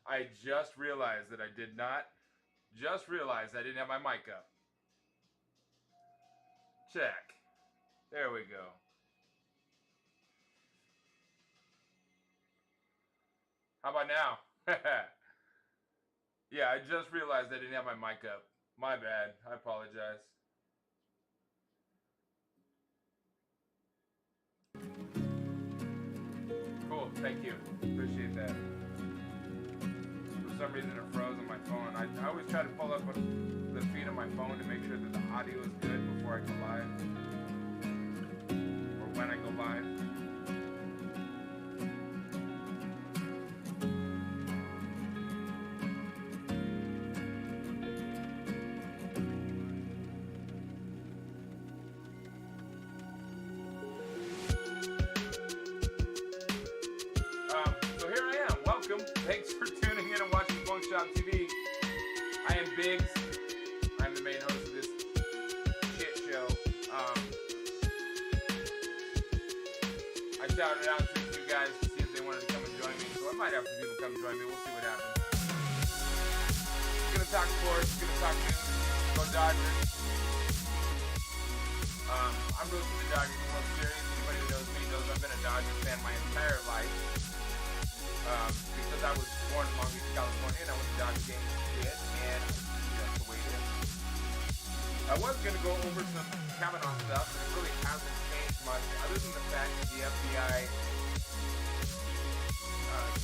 I just realized that I did not. Just realized I didn't have my mic up. Check. There we go. How about now? Yeah, I just realized I didn't have my mic up. My bad. I apologize. Cool. Thank you. Appreciate that. For some reason it froze on my phone. I always try to pull up the feed on my phone to make sure that the audio is good before I go live. Or when I go live. So here I am. Welcome. Thanks for tuning in and watching Funk Shop TV. I am Biggs. I'm the main host of this shit show. I shouted out to a few guys to see if they wanted to come and join me. So I might have some people come join me. We'll see what happens. Gonna talk sports. Gonna talk news. Go Dodgers. I'm rooting for the Dodgers in the World Series. Anybody who knows me knows I've been a Dodgers fan my entire life. Because I was born in Long Beach, California, and I went to Dodger games as a kid, and that's the way it is. I was going to go over some Kavanaugh stuff, and it really hasn't changed much, other than the fact that the FBI,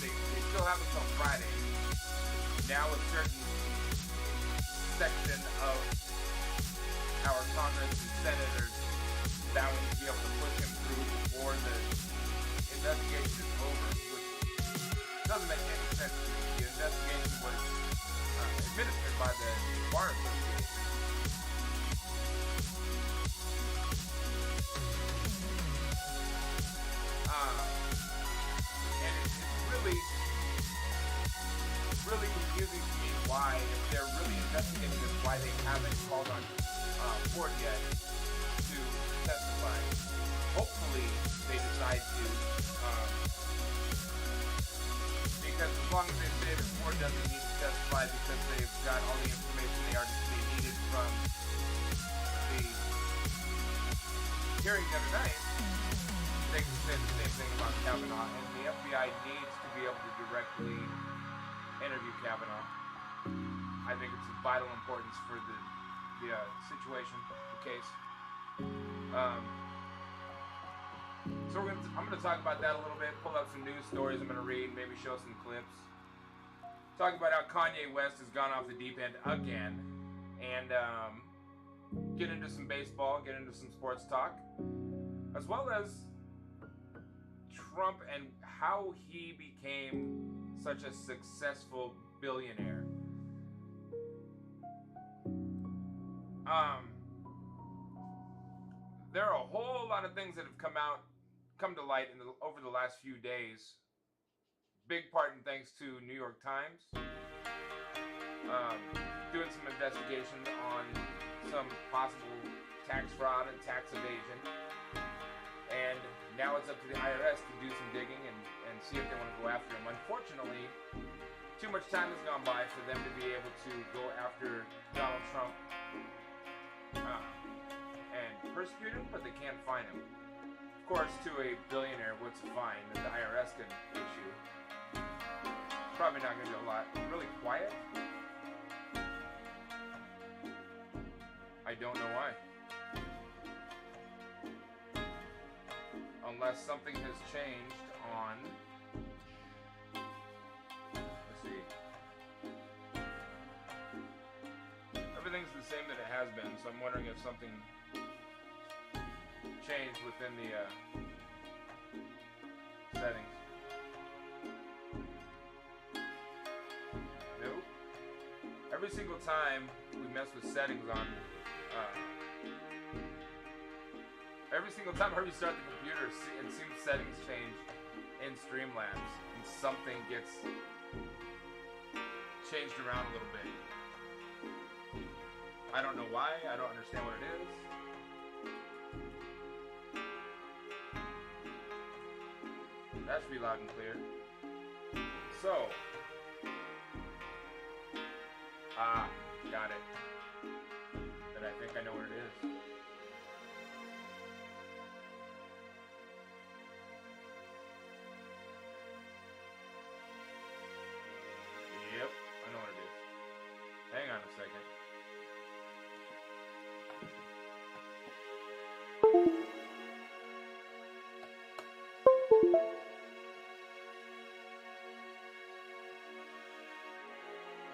they still have until Friday. Now a certain section of our Congress and Senators vowing to be able to push him through before the investigation is over, which doesn't make any sense to me. The investigation was administered by the Bar Association. And it's really confusing to me why, if they're really investigating this, why they haven't called on Ford yet to testify. Hopefully they decide to, because as long as they say that Ford doesn't need to testify because they've got all the information they needed from the hearing the other night, they can say the same thing about Kavanaugh, and the FBI needs to be able to directly interview Kavanaugh. I think it's of vital importance for the situation, the case. So I'm going to talk about that a little bit, pull up some news stories I'm going to read, maybe show some clips. Talk about how Kanye West has gone off the deep end again, and get into some baseball, get into some sports talk, as well as Trump and how he became such a successful billionaire. There are a whole lot of things that have come to light over the last few days. Big part in thanks to New York Times doing some investigation on some possible tax fraud and tax evasion. And now it's up to the IRS to do some digging and see if they want to go after him. Unfortunately, too much time has gone by for them to be able to go after Donald Trump and persecute him, but they can't find him. Of course, to a billionaire, what's a fine that the IRS can issue? Probably not going to be a lot. Really quiet? I don't know why. Unless something has changed on, let's see, everything's the same that it has been, so I'm wondering if something changed within the settings. Nope. Every single time we mess with settings on every single time I restart the computer, it seems settings change in Streamlabs, and something gets changed around a little bit. I don't know why, I don't understand what it is. That should be loud and clear. So, got it. Then I think I know what it is. Yep, I know what it is. Hang on a second.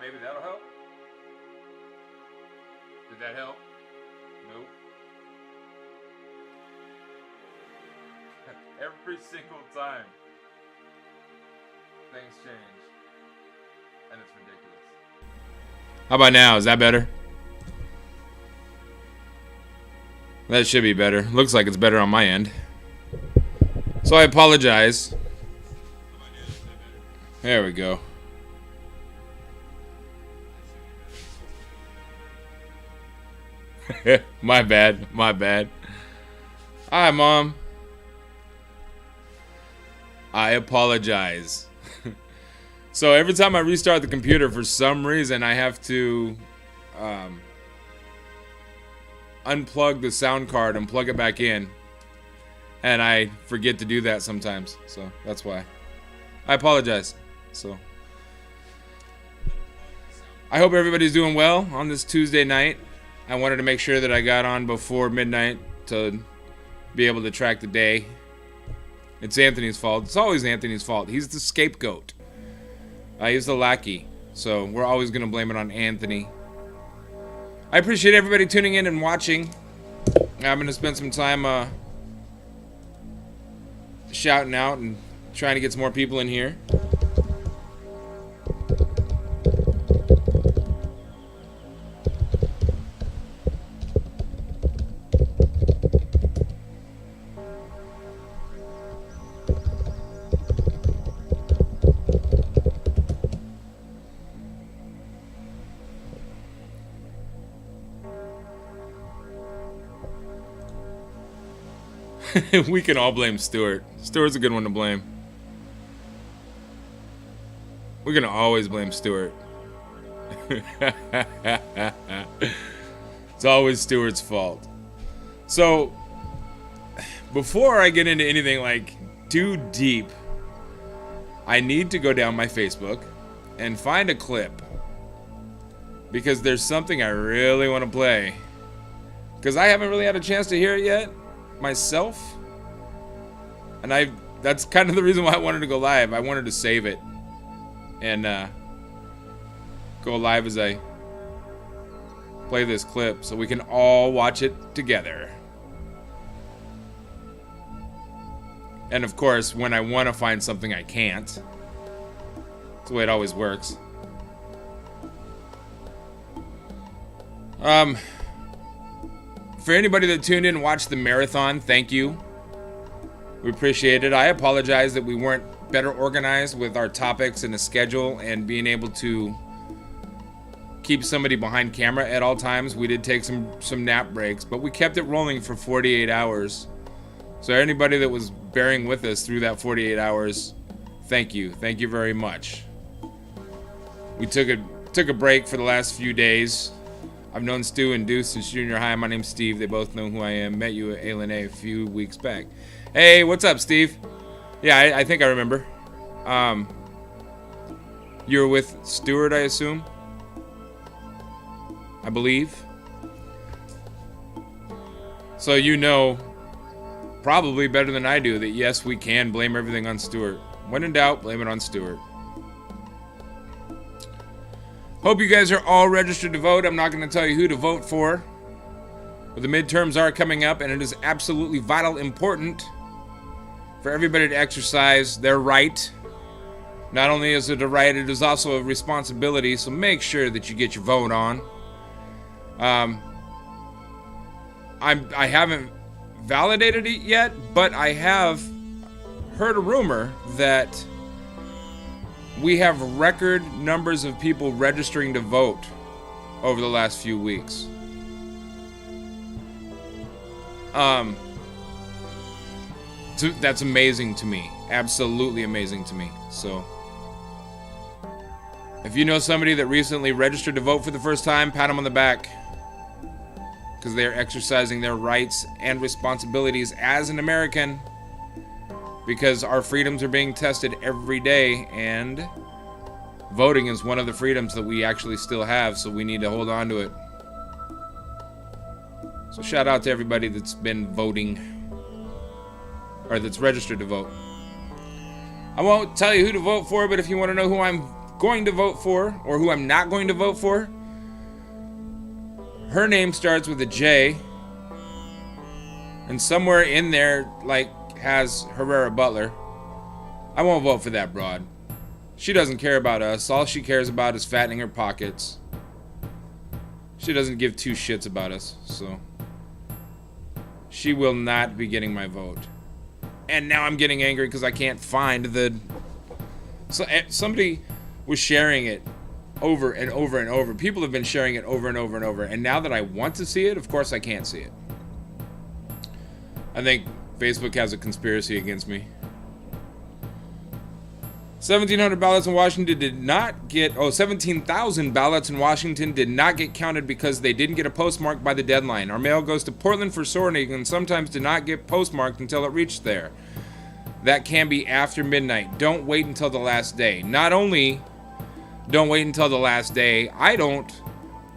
Maybe that'll help? Did that help? Nope. Every single time things change. And it's ridiculous. How about now? Is that better? That should be better. Looks like it's better on my end. So I apologize. There we go. My bad. Hi, Mom. I apologize. So every time I restart the computer, for some reason, I have to unplug the sound card and plug it back in. And I forget to do that sometimes. So that's why. I apologize. So I hope everybody's doing well on this Tuesday night. I wanted to make sure that I got on before midnight to be able to track the day. It's Anthony's fault. It's always Anthony's fault. He's the scapegoat. He's the lackey. So we're always going to blame it on Anthony. I appreciate everybody tuning in and watching. I'm going to spend some time shouting out and trying to get some more people in here. We can all blame Stuart. Stuart's a good one to blame. We're gonna always blame Stuart. It's always Stuart's fault. So, before I get into anything like too deep, I need to go down my Facebook and find a clip. Because there's something I really want to play. Because I haven't really had a chance to hear it yet myself, and that's kind of the reason why I wanted to go live. I wanted to save it and go live as I play this clip so we can all watch it together. And of course, when I want to find something, I can't. That's the way it always works. For anybody that tuned in and watched the marathon, thank you. We appreciate it. I apologize that we weren't better organized with our topics and a schedule and being able to keep somebody behind camera at all times. We did take some nap breaks, but we kept it rolling for 48 hours. So anybody that was bearing with us through that 48 hours, thank you. Thank you very much. We took a break for the last few days. I've known Stu and Deuce since junior high. My name's Steve. They both know who I am. Met you at A a few weeks back. Hey, what's up, Steve? Yeah, I think I remember. You were with Stuart, I assume? I believe. So you know, probably better than I do, that yes, we can blame everything on Stuart. When in doubt, blame it on Stuart. Hope you guys are all registered to vote. I'm not going to tell you who to vote for. But the midterms are coming up, and it is absolutely vital important for everybody to exercise their right. Not only is it a right, it is also a responsibility, so make sure that you get your vote on. I haven't validated it yet, but I have heard a rumor that we have record numbers of people registering to vote over the last few weeks. That's amazing to me. Absolutely amazing to me. So, if you know somebody that recently registered to vote for the first time, pat them on the back. Because they're exercising their rights and responsibilities as an American. Because our freedoms are being tested every day, and voting is one of the freedoms that we actually still have, so we need to hold on to it. So shout out to everybody that's been voting, or that's registered to vote. I won't tell you who to vote for, but if you want to know who I'm going to vote for, or who I'm not going to vote for, her name starts with a J, and somewhere in there, like, has Herrera Butler. I won't vote for that broad. She doesn't care about us. All she cares about is fattening her pockets. She doesn't give two shits about us, so she will not be getting my vote. And now I'm getting angry because I can't find the... So somebody was sharing it over and over and over. People have been sharing it over and over and over. And now that I want to see it, of course I can't see it. I think Facebook has a conspiracy against me. 1,700 ballots in Washington did not get... 17,000 ballots in Washington did not get counted because they didn't get a postmark by the deadline. Our mail goes to Portland for sorting and sometimes did not get postmarked until it reached there. That can be after midnight. Don't wait until the last day. Not only don't wait until the last day, I don't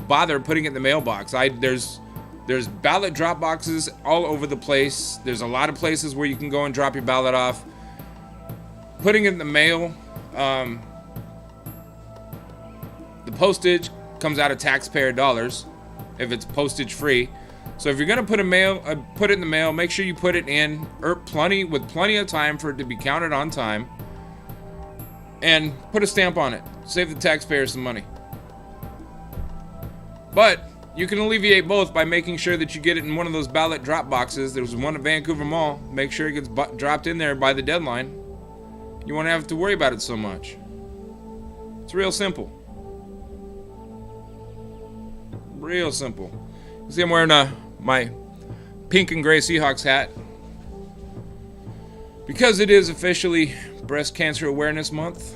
bother putting it in the mailbox. There's There's ballot drop boxes all over the place. There's a lot of places where you can go and drop your ballot off. Putting it in the mail, the postage comes out of taxpayer dollars if it's postage free. So if you're gonna put it in the mail, make sure you put it in with plenty of time for it to be counted on time, and put a stamp on it. Save the taxpayers some money. But you can alleviate both by making sure that you get it in one of those ballot drop boxes. There's one at Vancouver Mall. Make sure it gets dropped in there by the deadline. You won't have to worry about it so much. It's real simple. Real simple. You see, I'm wearing my pink and gray Seahawks hat because it is officially Breast Cancer Awareness Month.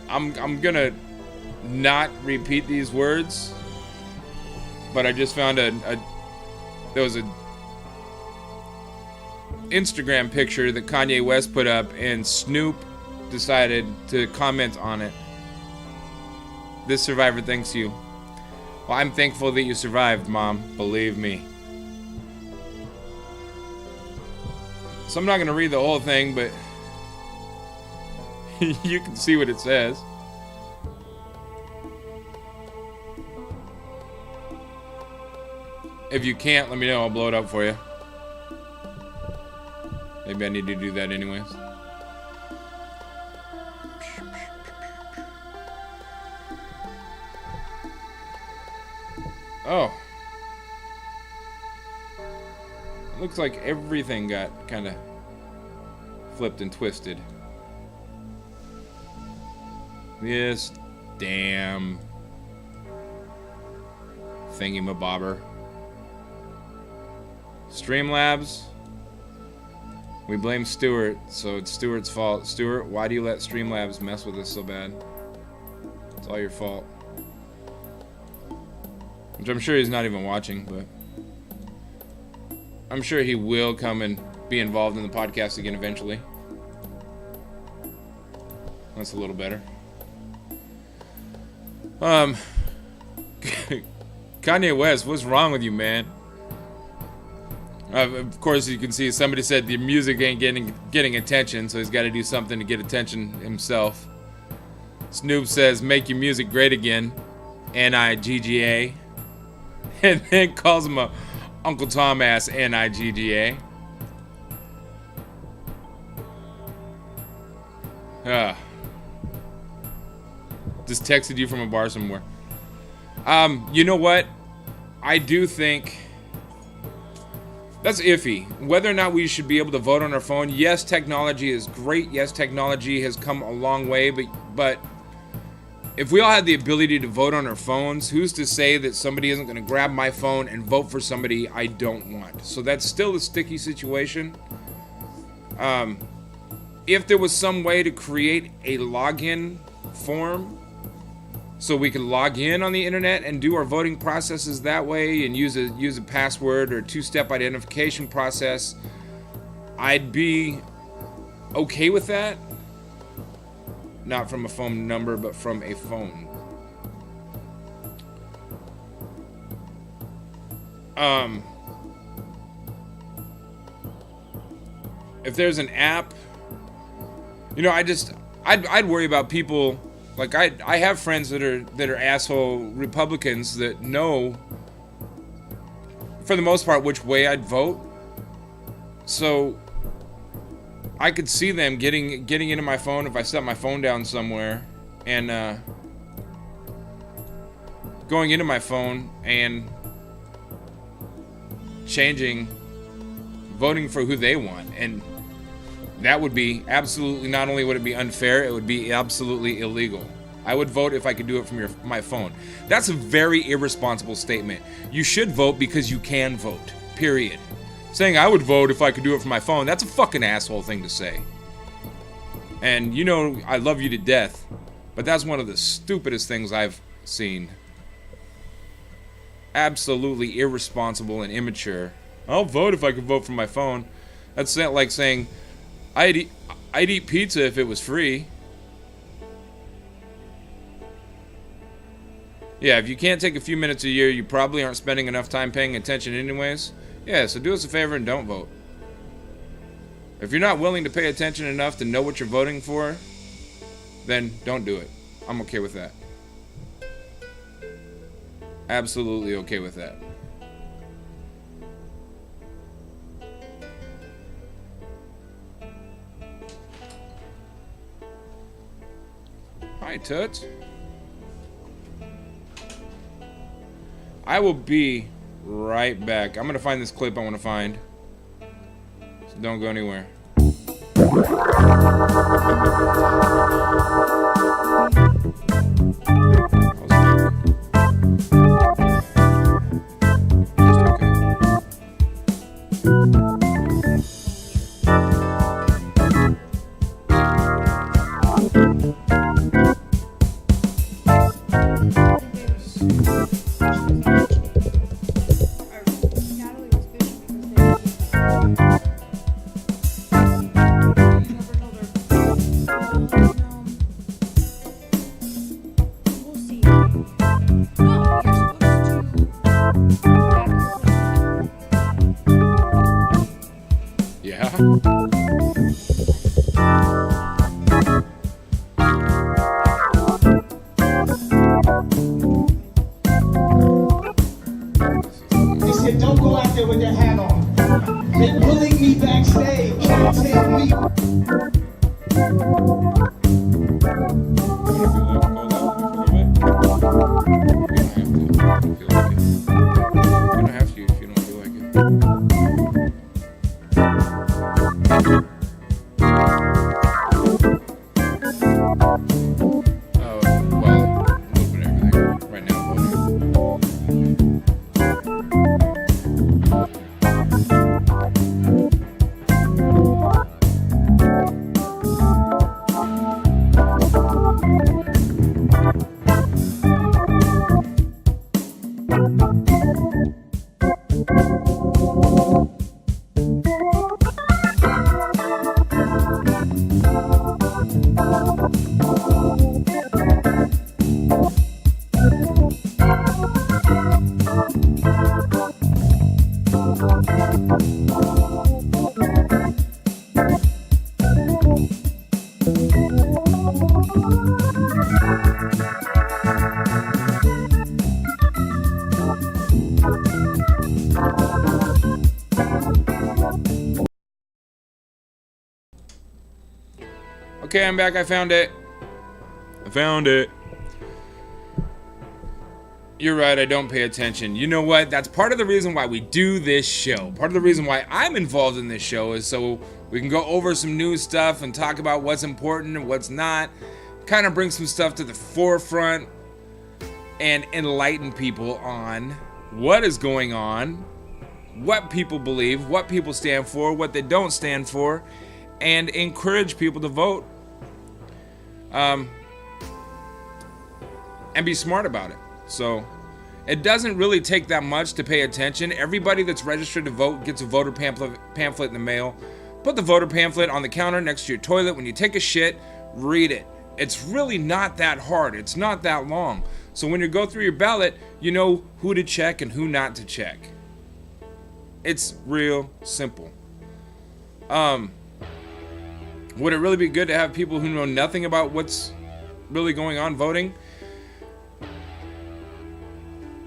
I'm gonna not repeat these words, but I just found there was a Instagram picture that Kanye West put up, and Snoop decided to comment on it. This survivor thanks you. Well, I'm thankful that you survived, Mom. Believe me. So I'm not gonna read the whole thing, but you can see what it says. If you can't, let me know. I'll blow it up for you. Maybe I need to do that anyways. Oh. Looks like everything got kind of flipped and twisted. This damn thingy-mabobber. Streamlabs. We blame Stuart, so it's Stuart's fault. Stuart, why do you let Streamlabs mess with us so bad? It's all your fault. Which I'm sure he's not even watching, but I'm sure he will come and be involved in the podcast again eventually. That's a little better. Kanye West, what's wrong with you, man? Of course, you can see somebody said the music ain't getting attention, so he's got to do something to get attention himself. Snoop says, "Make your music great again," N-I-G-G-A, and then calls him a Uncle Tom ass N-I-G-G-A. Just texted you from a bar somewhere. You know what? I do think that's iffy. Whether or not we should be able to vote on our phone. Yes, technology is great. Yes, technology has come a long way. But if we all had the ability to vote on our phones, who's to say that somebody isn't going to grab my phone and vote for somebody I don't want? So that's still a sticky situation. If there was some way to create a login form so we could log in on the internet and do our voting processes that way and use a password or two-step identification process, I'd be okay with that. Not from a phone number, but from a phone. If there's an app, you know, I'd worry about people. Like I have friends that are asshole Republicans that know, for the most part, which way I'd vote. So I could see them getting into my phone if I set my phone down somewhere and going into my phone and voting for who they want. And that would be absolutely, not only would it be unfair, it would be absolutely illegal. I would vote if I could do it from my phone. That's a very irresponsible statement. You should vote because you can vote, period. Saying I would vote if I could do it from my phone, that's a fucking asshole thing to say. And you know I love you to death, but that's one of the stupidest things I've seen. Absolutely irresponsible and immature. I'll vote if I could vote from my phone. That's not like saying, I'd eat pizza if it was free. Yeah, if you can't take a few minutes a year, you probably aren't spending enough time paying attention anyways. Yeah, so do us a favor and don't vote. If you're not willing to pay attention enough to know what you're voting for, then don't do it. I'm okay with that. Absolutely okay with that. Hi, Toots. I will be right back. I'm gonna find this clip I want to find. So don't go anywhere. Okay, I'm back. I found it. You're right, I don't pay attention. You know what? That's part of the reason why we do this show. Part of the reason why I'm involved in this show is so we can go over some new stuff and talk about what's important and what's not. Kind of bring some stuff to the forefront and enlighten people on what is going on, what people believe, what people stand for, what they don't stand for, and encourage people to vote. And be smart about it. So it doesn't really take that much to pay attention. Everybody that's registered to vote gets a voter pamphlet in the mail. Put the voter pamphlet on the counter next to your toilet. When you take a shit, read it. It's really not that hard. It's not that long. So when you go through your ballot, you know who to check and who not to check. It's real simple. Would it really be good to have people who know nothing about what's really going on voting?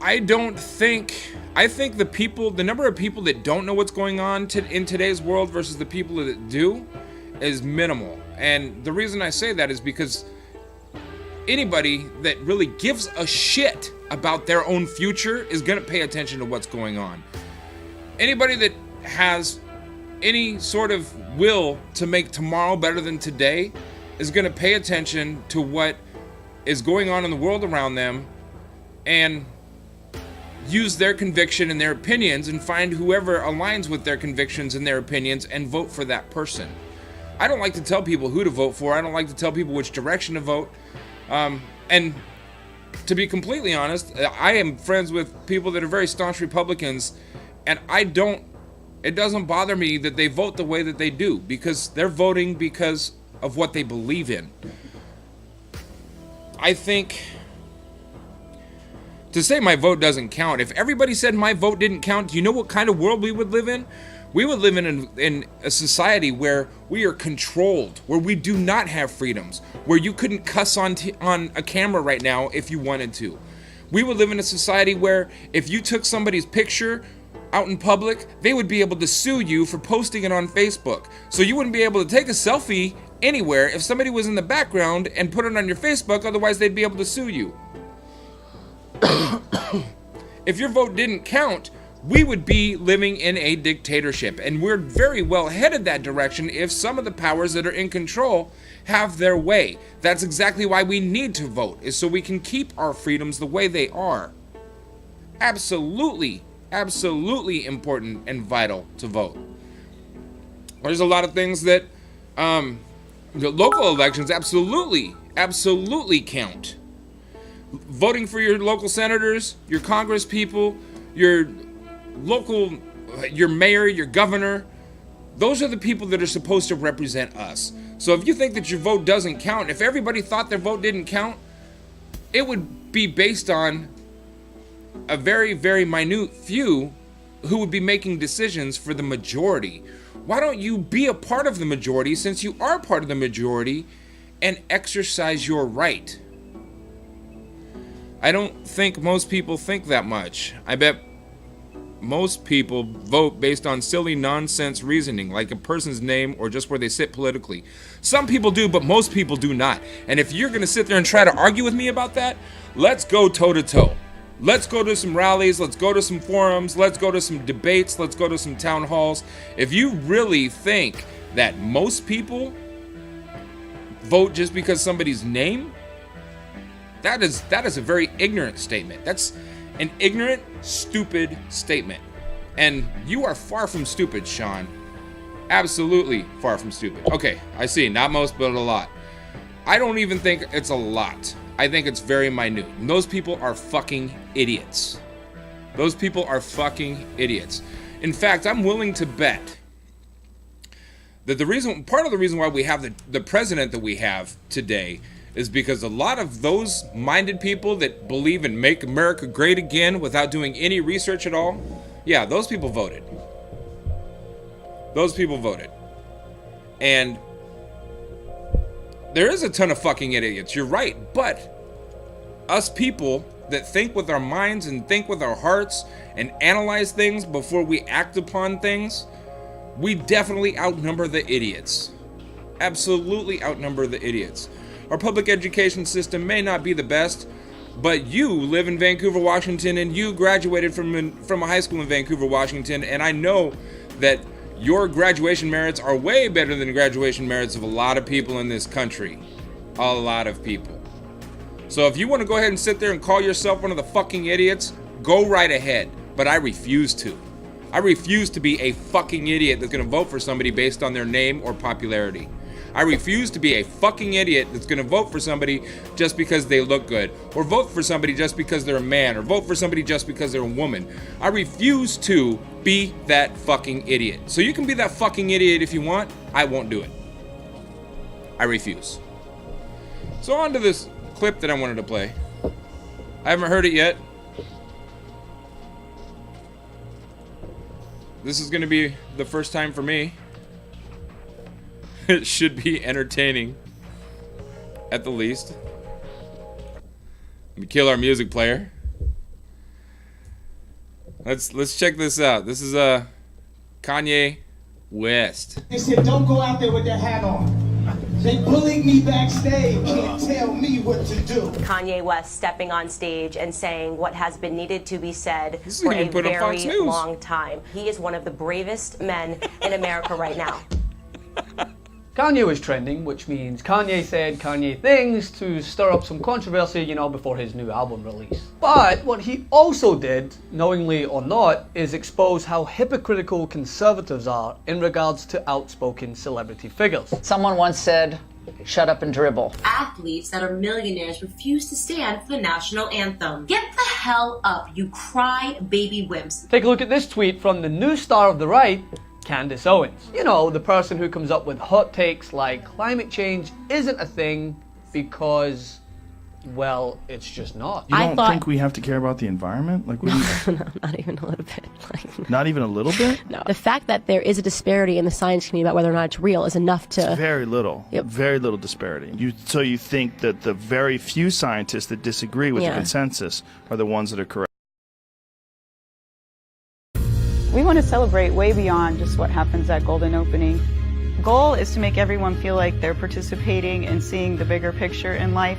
I think the number of people that don't know what's going on in today's world versus the people that do is minimal. And the reason I say that is because anybody that really gives a shit about their own future is going to pay attention to what's going on. Anybody that has any sort of will to make tomorrow better than today is going to pay attention to what is going on in the world around them and use their conviction and their opinions and find whoever aligns with their convictions and their opinions and vote for that person. I don't like to tell people who to vote for. I don't like to tell people which direction to vote. And to be completely honest, I am friends with people that are very staunch Republicans, and I don't It doesn't bother me that they vote the way that they do, because they're voting because of what they believe in. I think to say my vote doesn't count, if everybody said my vote didn't count, do you know what kind of world we would live in? We would live in a society where we are controlled, where we do not have freedoms, where you couldn't cuss on a camera right now if you wanted to. We would live in a society where if you took somebody's picture out in public, they would be able to sue you for posting it on Facebook. So you wouldn't be able to take a selfie anywhere if somebody was in the background and put it on your Facebook, otherwise they'd be able to sue you. If your vote didn't count, we would be living in a dictatorship, and we're very well headed that direction if some of the powers that are in control have their way. That's exactly why we need to vote, is so we can keep our freedoms the way they are. Absolutely, absolutely important and vital to vote. There's a lot of things that the local elections absolutely count. Voting for your local senators, your congress people, your mayor, your governor, those are the people that are supposed to represent us. So if you think that your vote doesn't count, if everybody thought their vote didn't count, it would be based on a very, very minute few who would be making decisions for the majority. Why don't you be a part of the majority, since you are part of the majority, and exercise your right? I don't think most people think that much. I bet most people vote based on silly nonsense reasoning, like a person's name or just where they sit politically. Some people do, but most people do not. And if you're going to sit there and try to argue with me about that, let's go toe to toe. Let's go to some rallies, let's go to some forums, let's go to some debates, let's go to some town halls. If you really think that most people vote just because somebody's name, that is a very ignorant statement. That's an ignorant, stupid statement. And you are far from stupid, Sean. Absolutely far from stupid. Okay, I see. Not most, but a lot. I don't even think it's a lot. I think it's very minute. And those people are fucking idiots. Those people are fucking idiots. In fact, I'm willing to bet that part of the reason why we have the president that we have today is because a lot of those minded people that believe in Make America Great Again without doing any research at all, yeah, those people voted. Those people voted. And there is a ton of fucking idiots, you're right, but us people that think with our minds and think with our hearts and analyze things before we act upon things, we definitely outnumber the idiots. Absolutely outnumber the idiots. Our public education system may not be the best, but you live in Vancouver, Washington, and you graduated from a high school in Vancouver, Washington, and I know that your graduation merits are way better than the graduation merits of a lot of people in this country. A lot of people. So if you want to go ahead and sit there and call yourself one of the fucking idiots, go right ahead, but I refuse to. I refuse to be a fucking idiot that's going to vote for somebody based on their name or popularity. I refuse to be a fucking idiot that's going to vote for somebody just because they look good, or vote for somebody just because they're a man, or vote for somebody just because they're a woman. I refuse to be that fucking idiot. So you can be that fucking idiot if you want. I won't do it. I refuse. So on to this clip that I wanted to play. I haven't heard it yet. This is going to be the first time for me. It should be entertaining, at the least. Let me kill our music player. Let's check this out. This is Kanye West. They said don't go out there with that hat on. They bullied me backstage, can't tell me what to do. Kanye West stepping on stage and saying what has been needed to be said for a put on Fox very News. long time. He is one of the bravest men in America right now. Kanye was trending, which means Kanye said Kanye things to stir up some controversy, before his new album release. But what he also did, knowingly or not, is expose how hypocritical conservatives are in regards to outspoken celebrity figures. Someone once said, shut up and dribble. Athletes that are millionaires refuse to stand for the national anthem. Get the hell up, you cry baby wimps. Take a look at this tweet from the new star of the right, Candace Owens. You know, the person who comes up with hot takes like climate change isn't a thing because, well, it's just not. You don't think we have to care about the environment? Like, we No, not even a little bit. Like, not even a little bit? no. The fact that there is a disparity in the science community about whether or not it's real is enough to... Very little. Yep. Very little disparity. So you think that the very few scientists that disagree with the consensus are the ones that are correct? We want to celebrate way beyond just what happens at Golden Opening. The goal is to make everyone feel like they're participating and seeing the bigger picture in life.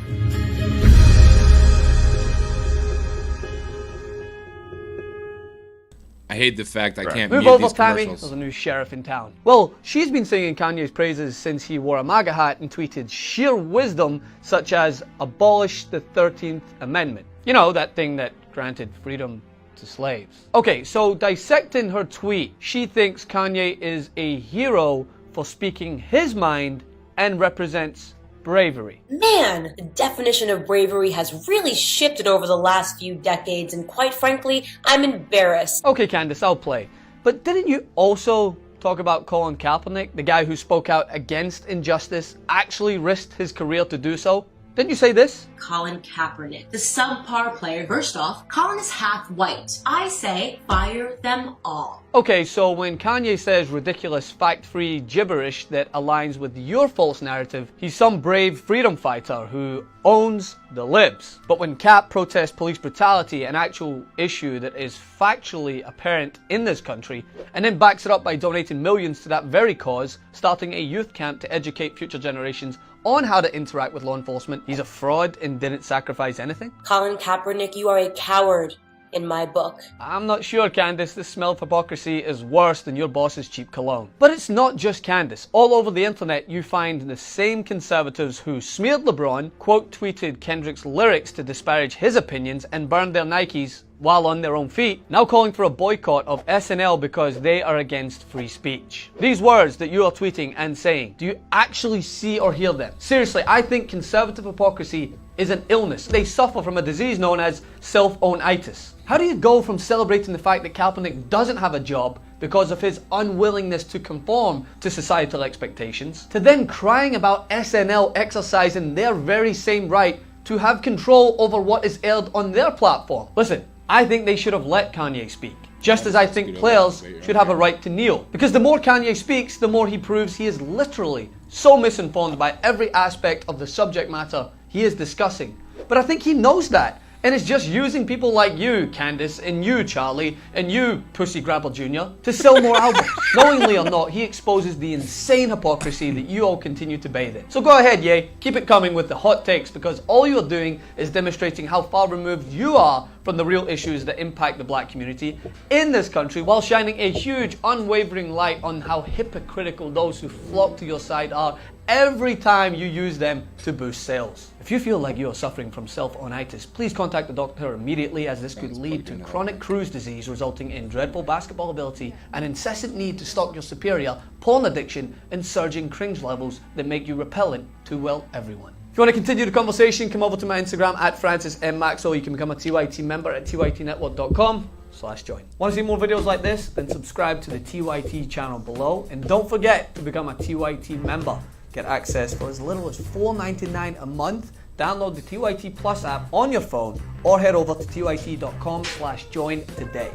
I hate the fact I can't Move mute over, these Tammy. commercials. There's a new sheriff in town. Well, she's been singing Kanye's praises since he wore a MAGA hat and tweeted sheer wisdom such as abolish the 13th Amendment. You know, that thing that granted freedom to slaves. Okay, so dissecting her tweet, she thinks Kanye is a hero for speaking his mind and represents bravery. Man, the definition of bravery has really shifted over the last few decades, and quite frankly, I'm embarrassed. Okay, Candace, I'll play. But didn't you also talk about Colin Kaepernick, the guy who spoke out against injustice, actually risked his career to do so? Didn't you say this? Colin Kaepernick, the subpar player. First off, Colin is half white. I say fire them all. Okay, so when Kanye says ridiculous fact-free gibberish that aligns with your false narrative, he's some brave freedom fighter who owns the libs. But when Cap protests police brutality, an actual issue that is factually apparent in this country, and then backs it up by donating millions to that very cause, starting a youth camp to educate future generations on how to interact with law enforcement, he's a fraud and didn't sacrifice anything? Colin Kaepernick, you are a coward in my book. I'm not sure, Candace. The smell of hypocrisy is worse than your boss's cheap cologne. But it's not just Candace. All over the internet, you find the same conservatives who smeared LeBron, quote tweeted Kendrick's lyrics to disparage his opinions, and burned their Nikes while on their own feet, now calling for a boycott of SNL because they are against free speech. These words that you are tweeting and saying, do you actually see or hear them? Seriously, I think conservative hypocrisy is an illness. They suffer from a disease known as self-own-itis. How do you go from celebrating the fact that Kaepernick doesn't have a job because of his unwillingness to conform to societal expectations, to then crying about SNL exercising their very same right to have control over what is aired on their platform? Listen, I think they should have let Kanye speak. Just as I think players should have a right to kneel. Because the more Kanye speaks, the more he proves he is literally so misinformed by every aspect of the subject matter he is discussing. But I think he knows that. And is just using people like you, Candace, and you, Charlie, and you, Pussy Grabber Jr., to sell more albums. Knowingly or not, he exposes the insane hypocrisy that you all continue to bathe in. So go ahead, Ye, keep it coming with the hot takes, because all you're doing is demonstrating how far removed you are from the real issues that impact the black community in this country, while shining a huge, unwavering light on how hypocritical those who flock to your side are every time you use them to boost sales. If you feel like you are suffering from self-own-itis, please contact the doctor immediately, as this could lead to chronic cruise disease resulting in dreadful basketball ability, an incessant need to stalk your superior, porn addiction, and surging cringe levels that make you repellent to, well, everyone. If you want to continue the conversation, come over to my Instagram at FrancisMMaxwell. You can become a TYT member at tytnetwork.com/join. Want to see more videos like this? Then subscribe to the TYT channel below. And don't forget to become a TYT member. Get access for as little as $4.99 a month. Download the TYT Plus app on your phone or head over to tyt.com/join today.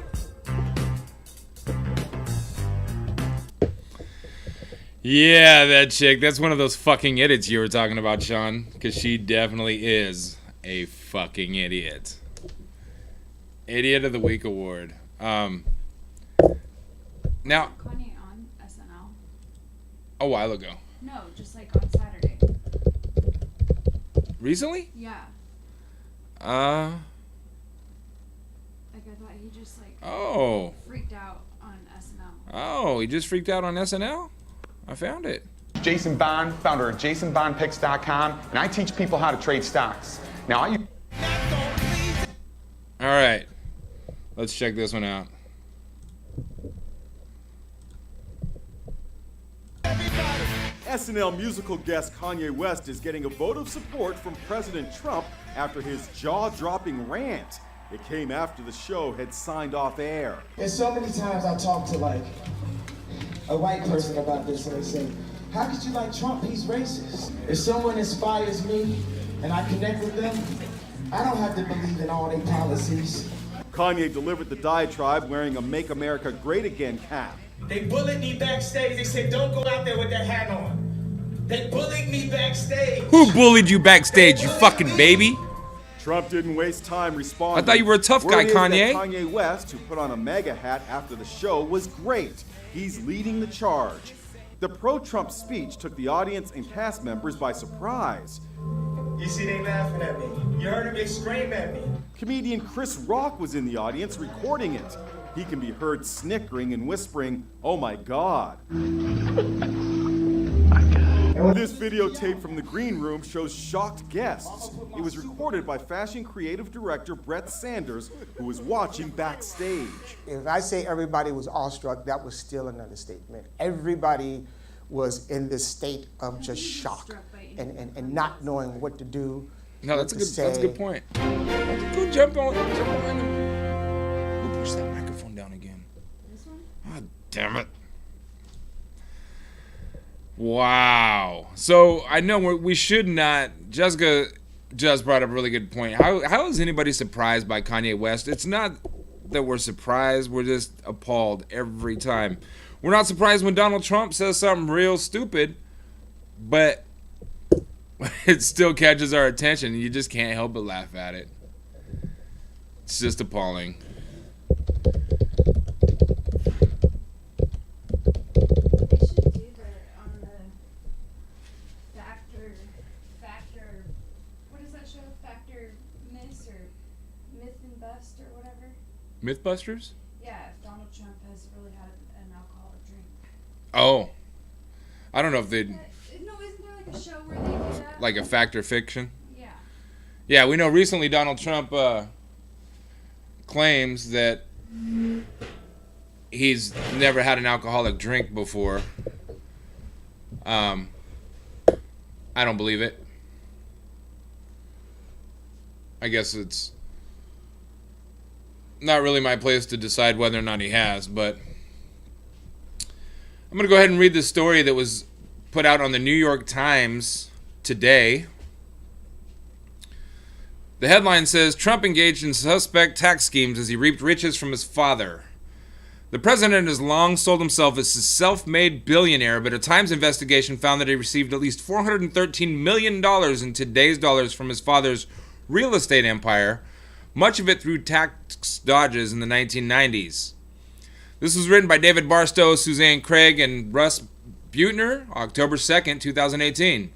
Yeah, that chick. That's one of those fucking idiots you were talking about, Sean. Because she definitely is a fucking idiot. Idiot of the Week award. Now, Kanye on SNL? a while ago. No, just like on Saturday. Recently? Yeah. Like I thought he just like freaked out on SNL. Oh, he just freaked out on SNL? I found it. Jason Bond, founder of JasonBondPicks.com, and I teach people how to trade stocks. Now, All right. Let's check this one out. SNL musical guest Kanye West is getting a vote of support from President Trump after his jaw-dropping rant. It came after the show had signed off air. And so many times I talk to like a white person about this and they say, how could you like Trump? He's racist. If someone inspires me and I connect with them, I don't have to believe in all their policies. Kanye delivered the diatribe wearing a Make America Great Again cap. They bullied me backstage. They said, don't go out there with that hat on. They bullied me backstage. Who bullied you backstage, you fucking baby? Trump didn't waste time responding. I thought you were a tough guy, Word is that Kanye. Kanye West, who put on a MAGA hat after the show, was great. He's leading the charge. The pro-Trump speech took the audience and cast members by surprise. You see, they laughing at me. You heard them, they scream at me. Comedian Chris Rock was in the audience recording it. He can be heard snickering and whispering, "Oh my God." This videotape from the green room shows shocked guests. It was recorded by fashion creative director Brett Sanders, who was watching backstage. If I say everybody was awestruck, that was still an understatement. Everybody was in this state of just shock and not knowing what to do. No, that's a good point. Go jump on him. Who pushed that microphone down again? This one? Ah, damn it. Wow. So I know we should not. Jessica just brought up a really good point. How is anybody surprised by Kanye West? It's not that we're surprised. We're just appalled every time. We're not surprised when Donald Trump says something real stupid, but it still catches our attention. You just can't help but laugh at it. It's just appalling. Mythbusters? Yeah, if Donald Trump has really had an alcoholic drink. Oh. I don't know if they'd... No, isn't there like a show where they do that? Like a fact or fiction? Yeah. Yeah, we know recently Donald Trump claims that he's never had an alcoholic drink before. I don't believe it. I guess it's not really my place to decide whether or not he has, but I'm going to go ahead and read the story that was put out on the New York Times today. The headline says, Trump engaged in suspect tax schemes as he reaped riches from his father. The president has long sold himself as a self-made billionaire, but a Times investigation found that he received at least $413 million in today's dollars from his father's real estate empire, much of it through tax dodges in the 1990s. This was written by David Barstow, Suzanne Craig, and Russ Buettner, October 2nd, 2018.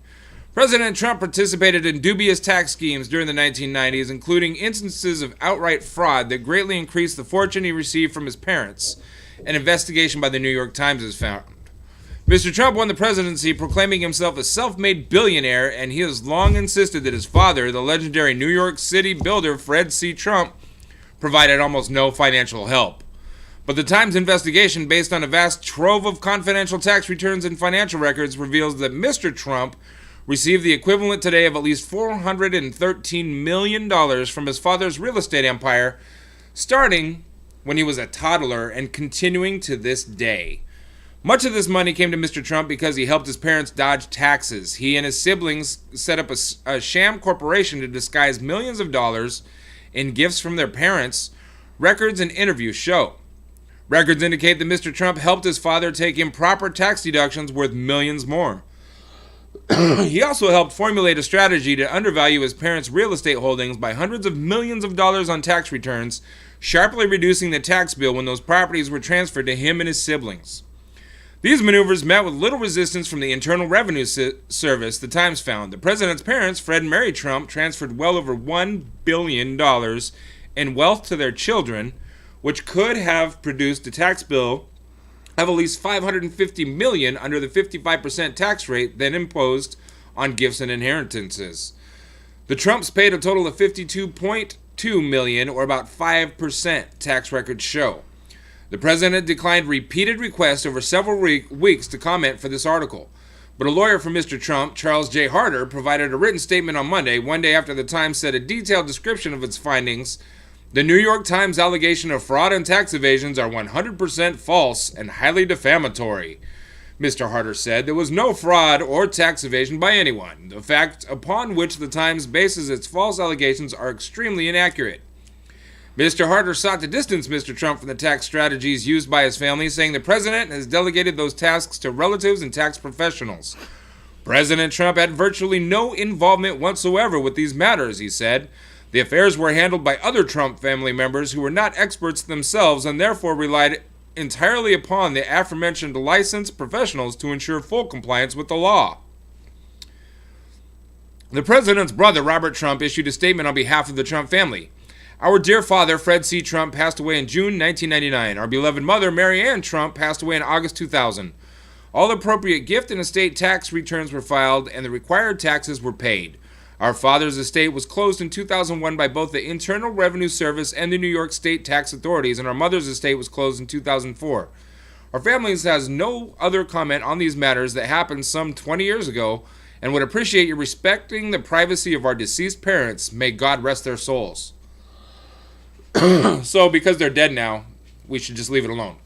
President Trump participated in dubious tax schemes during the 1990s, including instances of outright fraud that greatly increased the fortune he received from his parents, an investigation by the New York Times has found. Mr. Trump won the presidency proclaiming himself a self-made billionaire, and he has long insisted that his father, the legendary New York City builder Fred C. Trump, provided almost no financial help. But the Times investigation, based on a vast trove of confidential tax returns and financial records, reveals that Mr. Trump received the equivalent today of at least $413 million from his father's real estate empire, starting when he was a toddler and continuing to this day. Much of this money came to Mr. Trump because he helped his parents dodge taxes. He and his siblings set up a sham corporation to disguise millions of dollars in gifts from their parents, records and interviews show. Records indicate that Mr. Trump helped his father take improper tax deductions worth millions more. He also helped formulate a strategy to undervalue his parents' real estate holdings by hundreds of millions of dollars on tax returns, sharply reducing the tax bill when those properties were transferred to him and his siblings. These maneuvers met with little resistance from the Internal Revenue Service, the Times found. The president's parents, Fred and Mary Trump, transferred well over $1 billion in wealth to their children, which could have produced a tax bill of at least $550 million under the 55% tax rate then imposed on gifts and inheritances. The Trumps paid a total of $52.2 million, or about 5%, tax records show. The president declined repeated requests over several weeks to comment for this article. But a lawyer for Mr. Trump, Charles J. Harder, provided a written statement on Monday, one day after the Times said a detailed description of its findings. The New York Times allegation of fraud and tax evasions are 100% false and highly defamatory. Mr. Harder said there was no fraud or tax evasion by anyone. The facts upon which the Times bases its false allegations are extremely inaccurate. Mr. Harder sought to distance Mr. Trump from the tax strategies used by his family, saying the president has delegated those tasks to relatives and tax professionals. President Trump had virtually no involvement whatsoever with these matters, he said. The affairs were handled by other Trump family members who were not experts themselves and therefore relied entirely upon the aforementioned licensed professionals to ensure full compliance with the law. The president's brother, Robert Trump, issued a statement on behalf of the Trump family. Our dear father, Fred C. Trump, passed away in June 1999. Our beloved mother, Mary Ann Trump, passed away in August 2000. All appropriate gift and estate tax returns were filed, and the required taxes were paid. Our father's estate was closed in 2001 by both the Internal Revenue Service and the New York State tax authorities, and our mother's estate was closed in 2004. Our family has no other comment on these matters that happened some 20 years ago, and would appreciate you respecting the privacy of our deceased parents. May God rest their souls. So, because they're dead now, we should just leave it alone.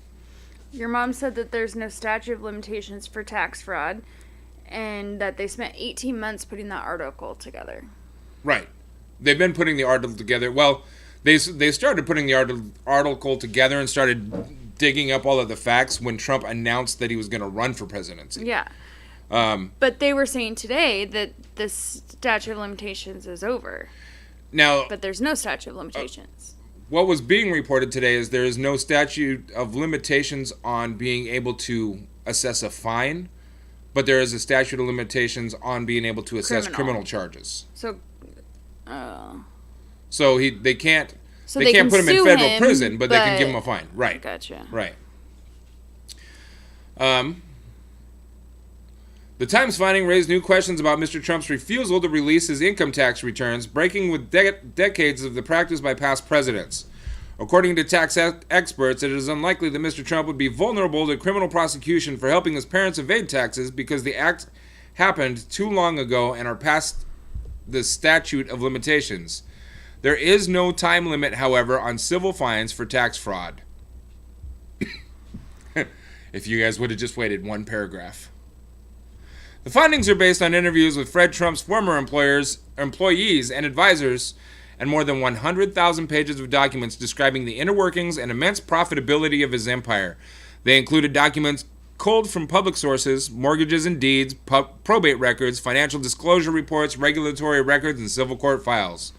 Your mom said that there's no statute of limitations for tax fraud, and that they spent 18 months putting that article together. Right. They've been putting the article together. Well, they started putting the article together and started digging up all of the facts when Trump announced that he was going to run for presidency. Yeah. But they were saying today that the statute of limitations is over. Now, but there's no statute of limitations. What was being reported today is there is no statute of limitations on being able to assess a fine, but there is a statute of limitations on being able to assess criminal charges. So they can't So they they can't can put him in sue federal him, prison, but they can give him but- a fine. Right. Gotcha. Right. The Times finding raised new questions about Mr. Trump's refusal to release his income tax returns, breaking with decades of the practice by past presidents. According to tax experts, it is unlikely that Mr. Trump would be vulnerable to criminal prosecution for helping his parents evade taxes because the act happened too long ago and are past the statute of limitations. There is no time limit, however, on civil fines for tax fraud. If you guys would have just waited one paragraph. The findings are based on interviews with Fred Trump's former employees, and advisors, and more than 100,000 pages of documents describing the inner workings and immense profitability of his empire. They included documents culled from public sources, mortgages and deeds, probate records, financial disclosure reports, regulatory records, and civil court files.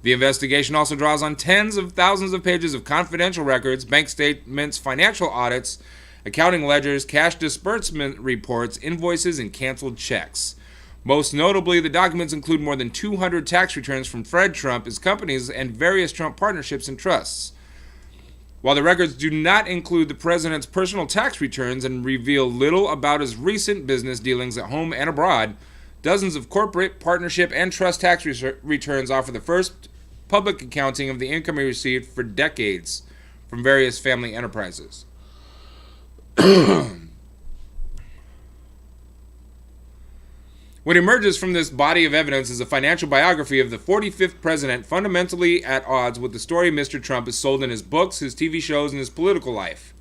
The investigation also draws on tens of thousands of pages of confidential records, bank statements, financial audits, accounting ledgers, cash disbursement reports, invoices, and canceled checks. Most notably, the documents include more than 200 tax returns from Fred Trump, his companies, and various Trump partnerships and trusts. While the records do not include the president's personal tax returns and reveal little about his recent business dealings at home and abroad, dozens of corporate, partnership, and trust tax returns offer the first public accounting of the income he received for decades from various family enterprises. What emerges from this body of evidence is a financial biography of the 45th president, fundamentally at odds with the story Mr. Trump has sold in his books, his TV shows, and his political life.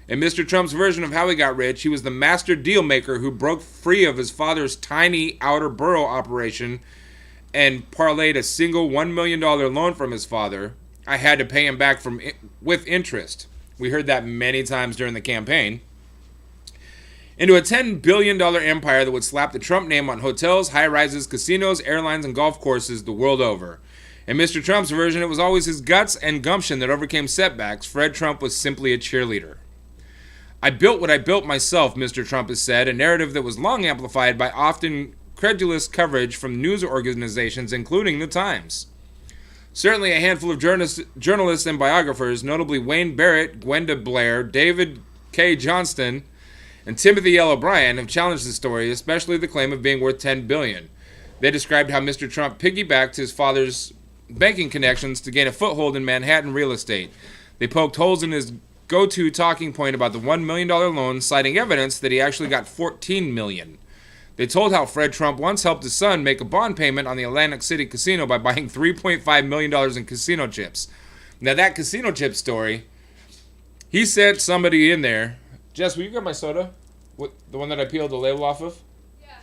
In Mr. Trump's version of how he got rich, he was the master deal maker who broke free of his father's tiny outer borough operation and parlayed a single $1 million loan from his father. I had to pay him back with interest. We heard that many times during the campaign. Into a $10 billion empire that would slap the Trump name on hotels, high-rises, casinos, airlines, and golf courses the world over. In Mr. Trump's version, it was always his guts and gumption that overcame setbacks. Fred Trump was simply a cheerleader. I built what I built myself, Mr. Trump has said, a narrative that was long amplified by often credulous coverage from news organizations, including The Times. Certainly a handful of journalists and biographers, notably Wayne Barrett, Gwenda Blair, David K. Johnston, and Timothy L. O'Brien, have challenged the story, especially the claim of being worth $10 billion. They described how Mr. Trump piggybacked his father's banking connections to gain a foothold in Manhattan real estate. They poked holes in his go-to talking point about the $1 million loan, citing evidence that he actually got $14 million. They told how Fred Trump once helped his son make a bond payment on the Atlantic City casino by buying $3.5 million in casino chips. Now, that casino chip story, he sent somebody in there. Jess, will you grab my soda? What, the one that I peeled the label off of? Yeah.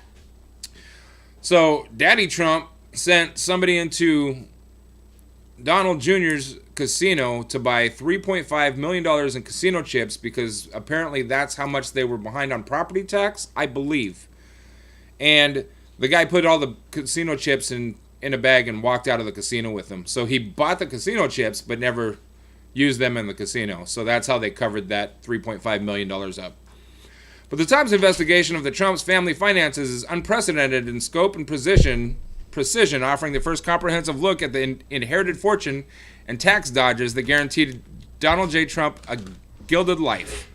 So, Daddy Trump sent somebody into Donald Jr.'s casino to buy $3.5 million in casino chips because apparently that's how much they were behind on property tax, I believe. And the guy put all the casino chips in a bag and walked out of the casino with them. So he bought the casino chips but never used them in the casino. So that's how they covered that $3.5 million up. But the Times investigation of the Trump's family finances is unprecedented in scope and precision, offering the first comprehensive look at the inherited fortune and tax dodges that guaranteed Donald J. Trump a gilded life.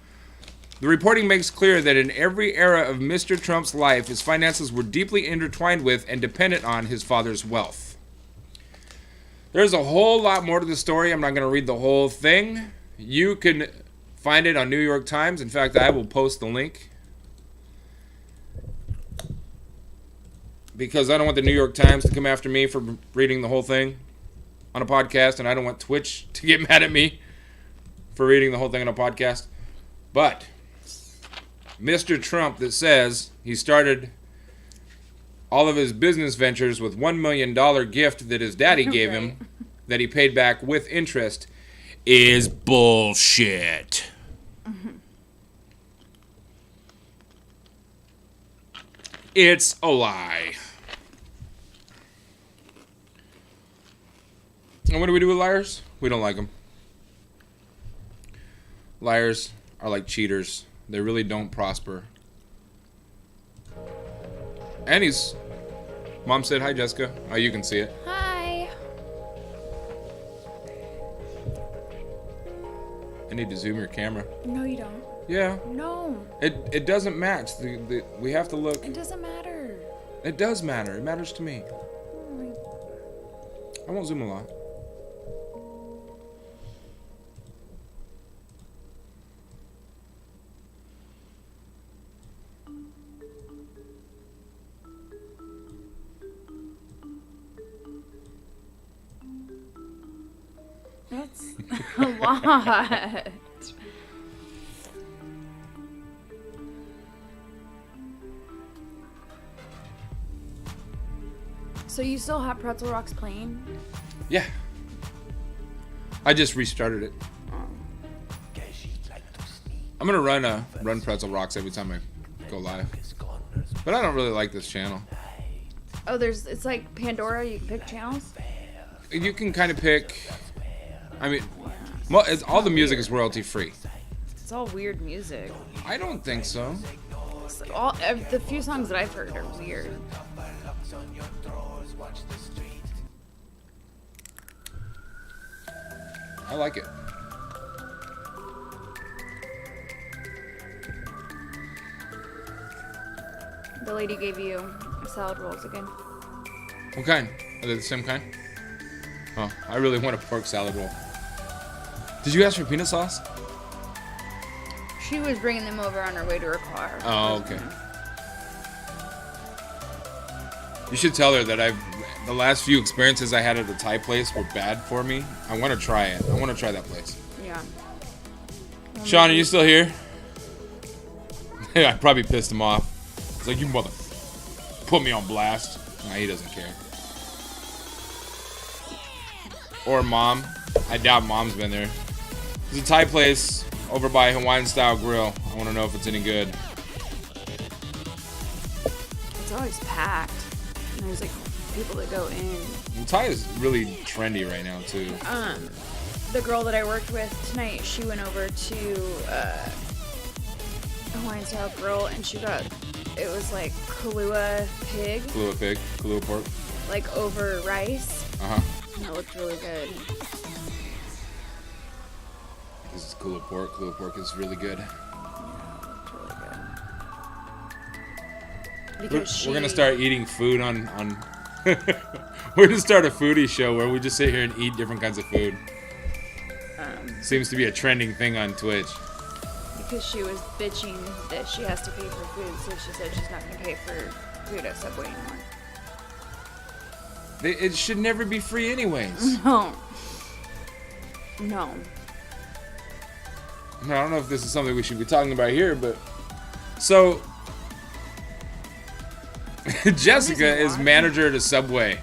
The reporting makes clear that in every era of Mr. Trump's life, his finances were deeply intertwined with and dependent on his father's wealth. There's a whole lot more to the story. I'm not going to read the whole thing. You can find it on New York Times. In fact, I will post the link, because I don't want the New York Times to come after me for reading the whole thing on a podcast, and I don't want Twitch to get mad at me for reading the whole thing on a podcast. But Mr. Trump that says he started all of his business ventures with $1 million gift that his daddy gave him that he paid back with interest is bullshit. It's a lie. And what do we do with liars? We don't like them. Liars are like cheaters. They really don't prosper. And Mom said hi, Jessica. Oh, you can see it. Hi. I need to zoom your camera. No, you don't. Yeah. No. It doesn't match. We have to look. It doesn't matter. It does matter. It matters to me. I won't zoom a lot. That's a lot. So you still have Pretzel Rocks playing? Yeah. I just restarted it. I'm gonna run Pretzel Rocks every time I go live. But I don't really like this channel. Oh, it's like Pandora, you can pick channels? You can kind of pick, I mean, all the music is royalty free. It's all weird music. I don't think so. The few songs that I've heard are weird. I like it. The lady gave you salad rolls again. What kind? Are they the same kind? Oh, I really want a pork salad roll. Did you ask for peanut sauce? She was bringing them over on her way to her car. Oh, okay. You should tell her that the last few experiences I had at the Thai place were bad for me. I want to try it. I want to try that place. Yeah. Sean, are you still here? I probably pissed him off. It's like, you mother... Put me on blast. Nah, he doesn't care. Or Mom. I doubt Mom's been there. There's a Thai place over by Hawaiian Style Grill. I want to know if it's any good. It's always packed. And there's like people that go in. Well, Thai is really trendy right now too. The girl that I worked with tonight, she went over to Hawaiian Style Grill and she got, it was like Kahlua pig. Kahlua pig, Kahlua pork. Like over rice. Uh-huh. And it looked really good. This is Kahlua pork. Kahlua pork is really good. Yeah, it looked really good. We're gonna start eating food on we're gonna start a foodie show where we just sit here and eat different kinds of food. Seems to be a trending thing on Twitch. because she was bitching that she has to pay for food, so she said she's not going to pay for food at Subway anymore. It should never be free anyways. No. No. I don't know if this is something we should be talking about here, but so Jessica is manager at a Subway,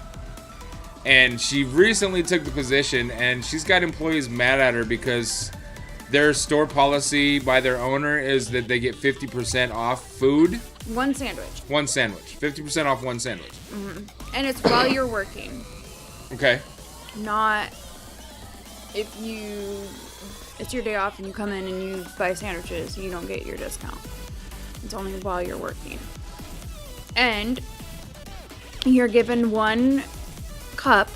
and she recently took the position, and she's got employees mad at her because their store policy by their owner is that they get 50% off food. One sandwich. 50% off one sandwich. And it's while you're working. Okay. Not if it's your day off and you come in and you buy sandwiches, you don't get your discount. It's only while you're working. And you're given one cup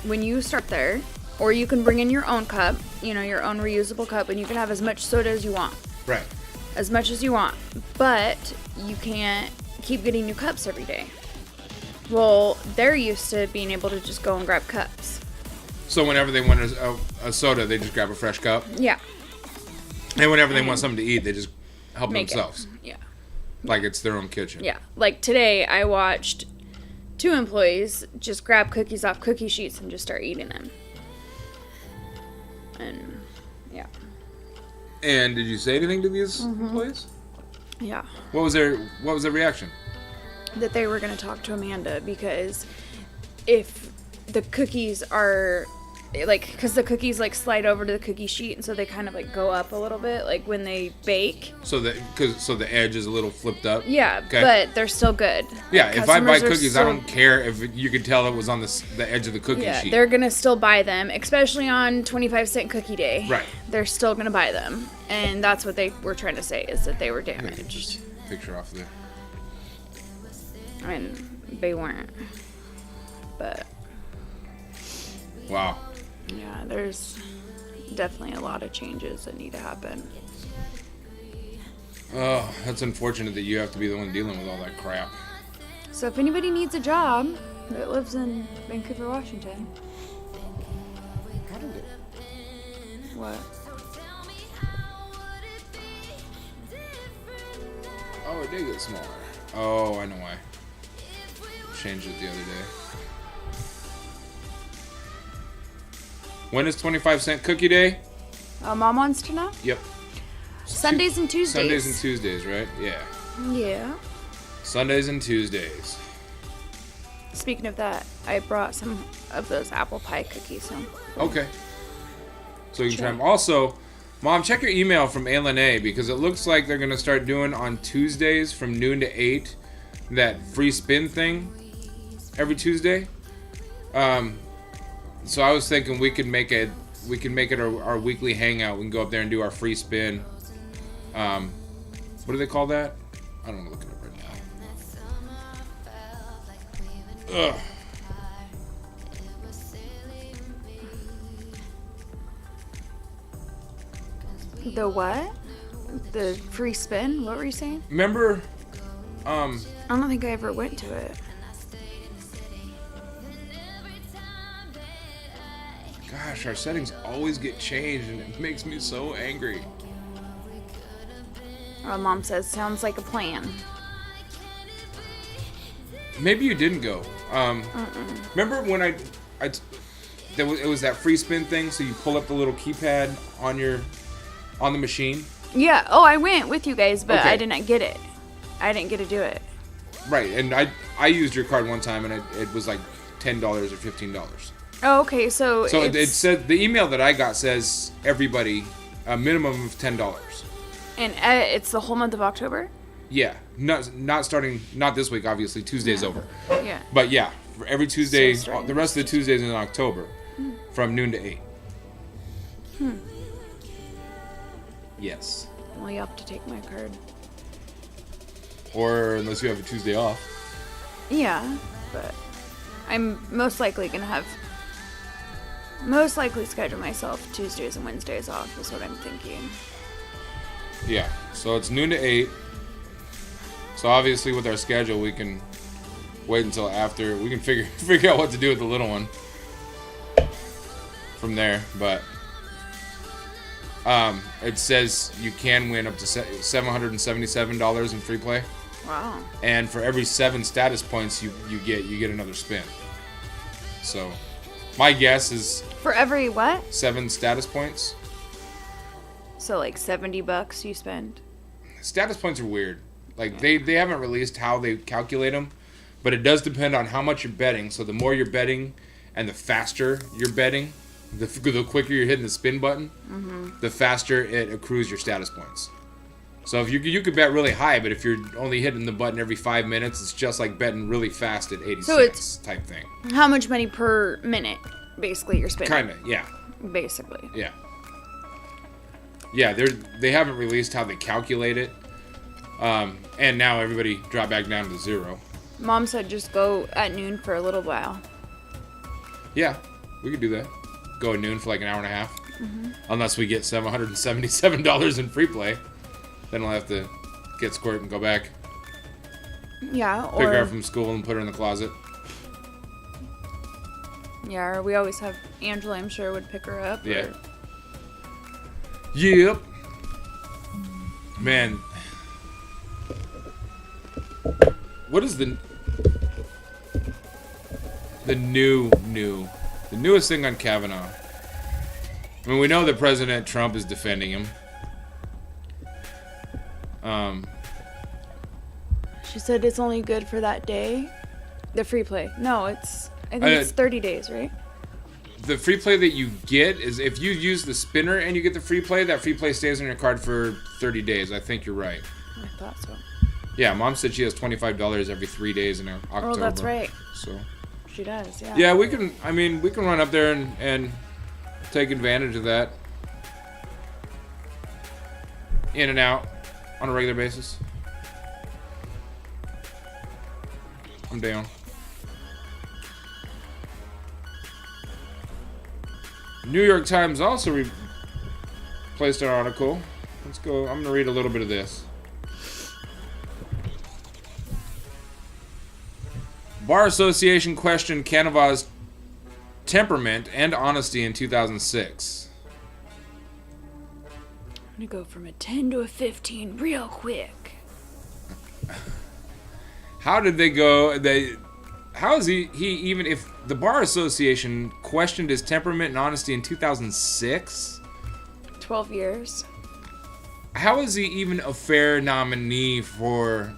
when you start there, or you can bring in your own cup, your own reusable cup, and you can have as much soda as you want. Right. As much as you want. But you can't keep getting new cups every day. Well, they're used to being able to just go and grab cups. So whenever they want a soda, they just grab a fresh cup? Yeah. And whenever they want something to eat, they just help Make themselves? It. Yeah. Like it's their own kitchen? Yeah. Like today, I watched 2 employees just grab cookies off cookie sheets and just start eating them. And, yeah. And did you say anything to these employees? Yeah. What was their reaction? That they were going to talk to Amanda, because if the cookies are because the cookies slide over to the cookie sheet, and so they kind of go up a little bit when they bake. So the edge is a little flipped up. Yeah, okay. But they're still good. Yeah, if I buy cookies, I don't care if you could tell it was on the edge of the cookie sheet. They're gonna still buy them, especially on 25-cent cookie day. Right. They're still gonna buy them, and that's what they were trying to say, is that they were damaged. Just picture off there. I mean, they weren't, but. Wow. Yeah, there's definitely a lot of changes that need to happen. Oh, that's unfortunate that you have to be the one dealing with all that crap. So if anybody needs a job that lives in Vancouver, Washington. What? Oh, it did get smaller. Oh, I know why. Changed it the other day. When is 25-cent cookie day? Mom wants to know? Yep. Sundays and Tuesdays. Sundays and Tuesdays, right? Yeah. Yeah. Sundays and Tuesdays. Speaking of that, I brought some of those apple pie cookies home. Okay. So you can try them. Also, Mom, check your email from A, because it looks like they're going to start doing on Tuesdays from noon to 8 that free spin thing every Tuesday. So I was thinking we can make it our weekly hangout. We can go up there and do our free spin. What do they call that? I don't want to look it up right now. Ugh. The what? The free spin? What were you saying? Remember, I don't think I ever went to it. Gosh, our settings always get changed, and it makes me so angry. Mom says, sounds like a plan. Maybe you didn't go. Remember when it was that free spin thing, so you pull up the little keypad on the machine? Yeah. Oh, I went with you guys, but Okay. I didn't get it. I didn't get to do it. Right, and I used your card one time, and it was like $10 or $15. Oh, okay. So it said, the email that I got says everybody a minimum of $10. And it's the whole month of October? Yeah, not starting, not this week, obviously. Tuesday's over. Yeah. But yeah, for every Tuesday, So starting the rest of the Tuesdays in October, from noon to 8. Yes. Well, you have to take my card. Or unless you have a Tuesday off. Yeah, but I'm most likely schedule myself Tuesdays and Wednesdays off is what I'm thinking. Yeah, so it's noon to 8. So obviously with our schedule, we can wait until after. We can figure out what to do with the little one from there. But It says you can win up to $777 in free play. Wow. And for every 7 status points you get another spin. So my guess is For every what? 7 status points. So like $70 you spend. Status points are weird. Like they haven't released how they calculate them, but it does depend on how much you're betting. So the more you're betting and the faster you're betting, the quicker you're hitting the spin button, the faster it accrues your status points. So if you could bet really high, but if you're only hitting the button every 5 minutes, it's just like betting really fast at 80 So cents it's- type thing. How much money per minute, basically, you're spending? Kind of, yeah. Basically. Yeah. Yeah, they haven't released how they calculate it. And now everybody dropped back down to 0. Mom said just go at noon for a little while. Yeah, we could do that. Go at noon for like an hour and a half. Mhm. Unless we get $777 in free play. Then we'll have to get Squirt and go back. Yeah, Pick her or up from school and put her in the closet. yeah, or we always have Angela. I'm sure would pick her up. Yeah. or- Yep. Man. What is the newest thing on Kavanaugh? I mean, we know that President Trump is defending him. She said it's only good for that day. The free play. No, I think it's 30 days, right? The free play that you get is if you use the spinner and you get the free play, that free play stays on your card for 30 days. I think you're right. I thought so. Yeah, Mom said she has $25 every 3 days in October. Oh, that's right. So. She does, yeah. Yeah, we can run up there and take advantage of that. In and out on a regular basis. I'm down. New York Times also replaced an article. Let's go. I'm going to read a little bit of this. Bar Association questioned Kavanaugh's temperament and honesty in 2006. I'm gonna go from a 10 to a 15 real quick. How did they go? How is he even, if the Bar Association questioned his temperament and honesty in 2006? 12 years. How is he even a fair nominee for...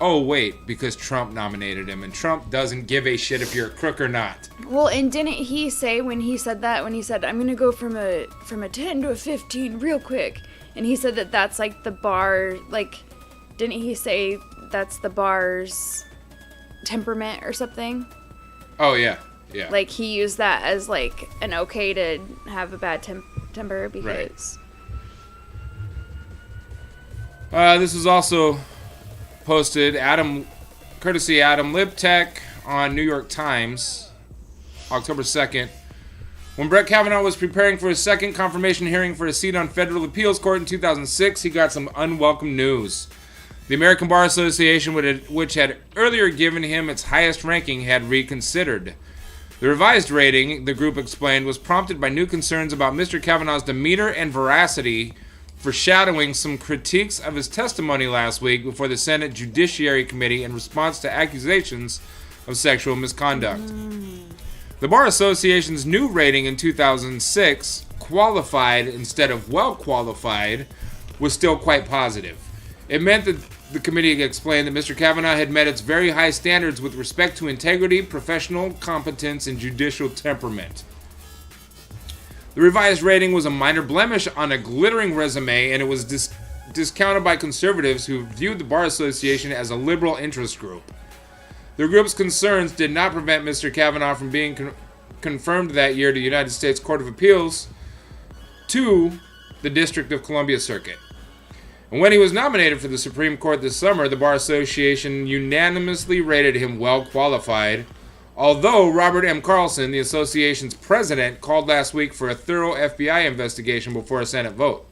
Oh, wait, because Trump nominated him, and Trump doesn't give a shit if you're a crook or not. Well, and didn't he say when he said I'm gonna go from a 10 to a 15 real quick, and he said that that's like the bar, like, didn't he say that's the bar's temperament or something? Oh, yeah, yeah. Like, he used that as like an okay to have a bad temper because... This was also posted, courtesy Adam Liptek on New York Times, October 2nd. When Brett Kavanaugh was preparing for his second confirmation hearing for a seat on federal appeals court in 2006, he got some unwelcome news. The American Bar Association, which had earlier given him its highest ranking, had reconsidered. The revised rating, the group explained, was prompted by new concerns about Mr. Kavanaugh's demeanor and veracity, foreshadowing some critiques of his testimony last week before the Senate Judiciary Committee in response to accusations of sexual misconduct. The Bar Association's new rating in 2006, qualified instead of well qualified, was still quite positive. It meant that the committee explained that Mr. Kavanaugh had met its very high standards with respect to integrity, professional competence, and judicial temperament. The revised rating was a minor blemish on a glittering resume, and it was discounted by conservatives who viewed the Bar Association as a liberal interest group. The group's concerns did not prevent Mr. Kavanaugh from being confirmed that year to the United States Court of Appeals to the District of Columbia Circuit. And when he was nominated for the Supreme Court this summer, the Bar Association unanimously rated him well qualified, although Robert M. Carlson, the association's president, called last week for a thorough FBI investigation before a Senate vote.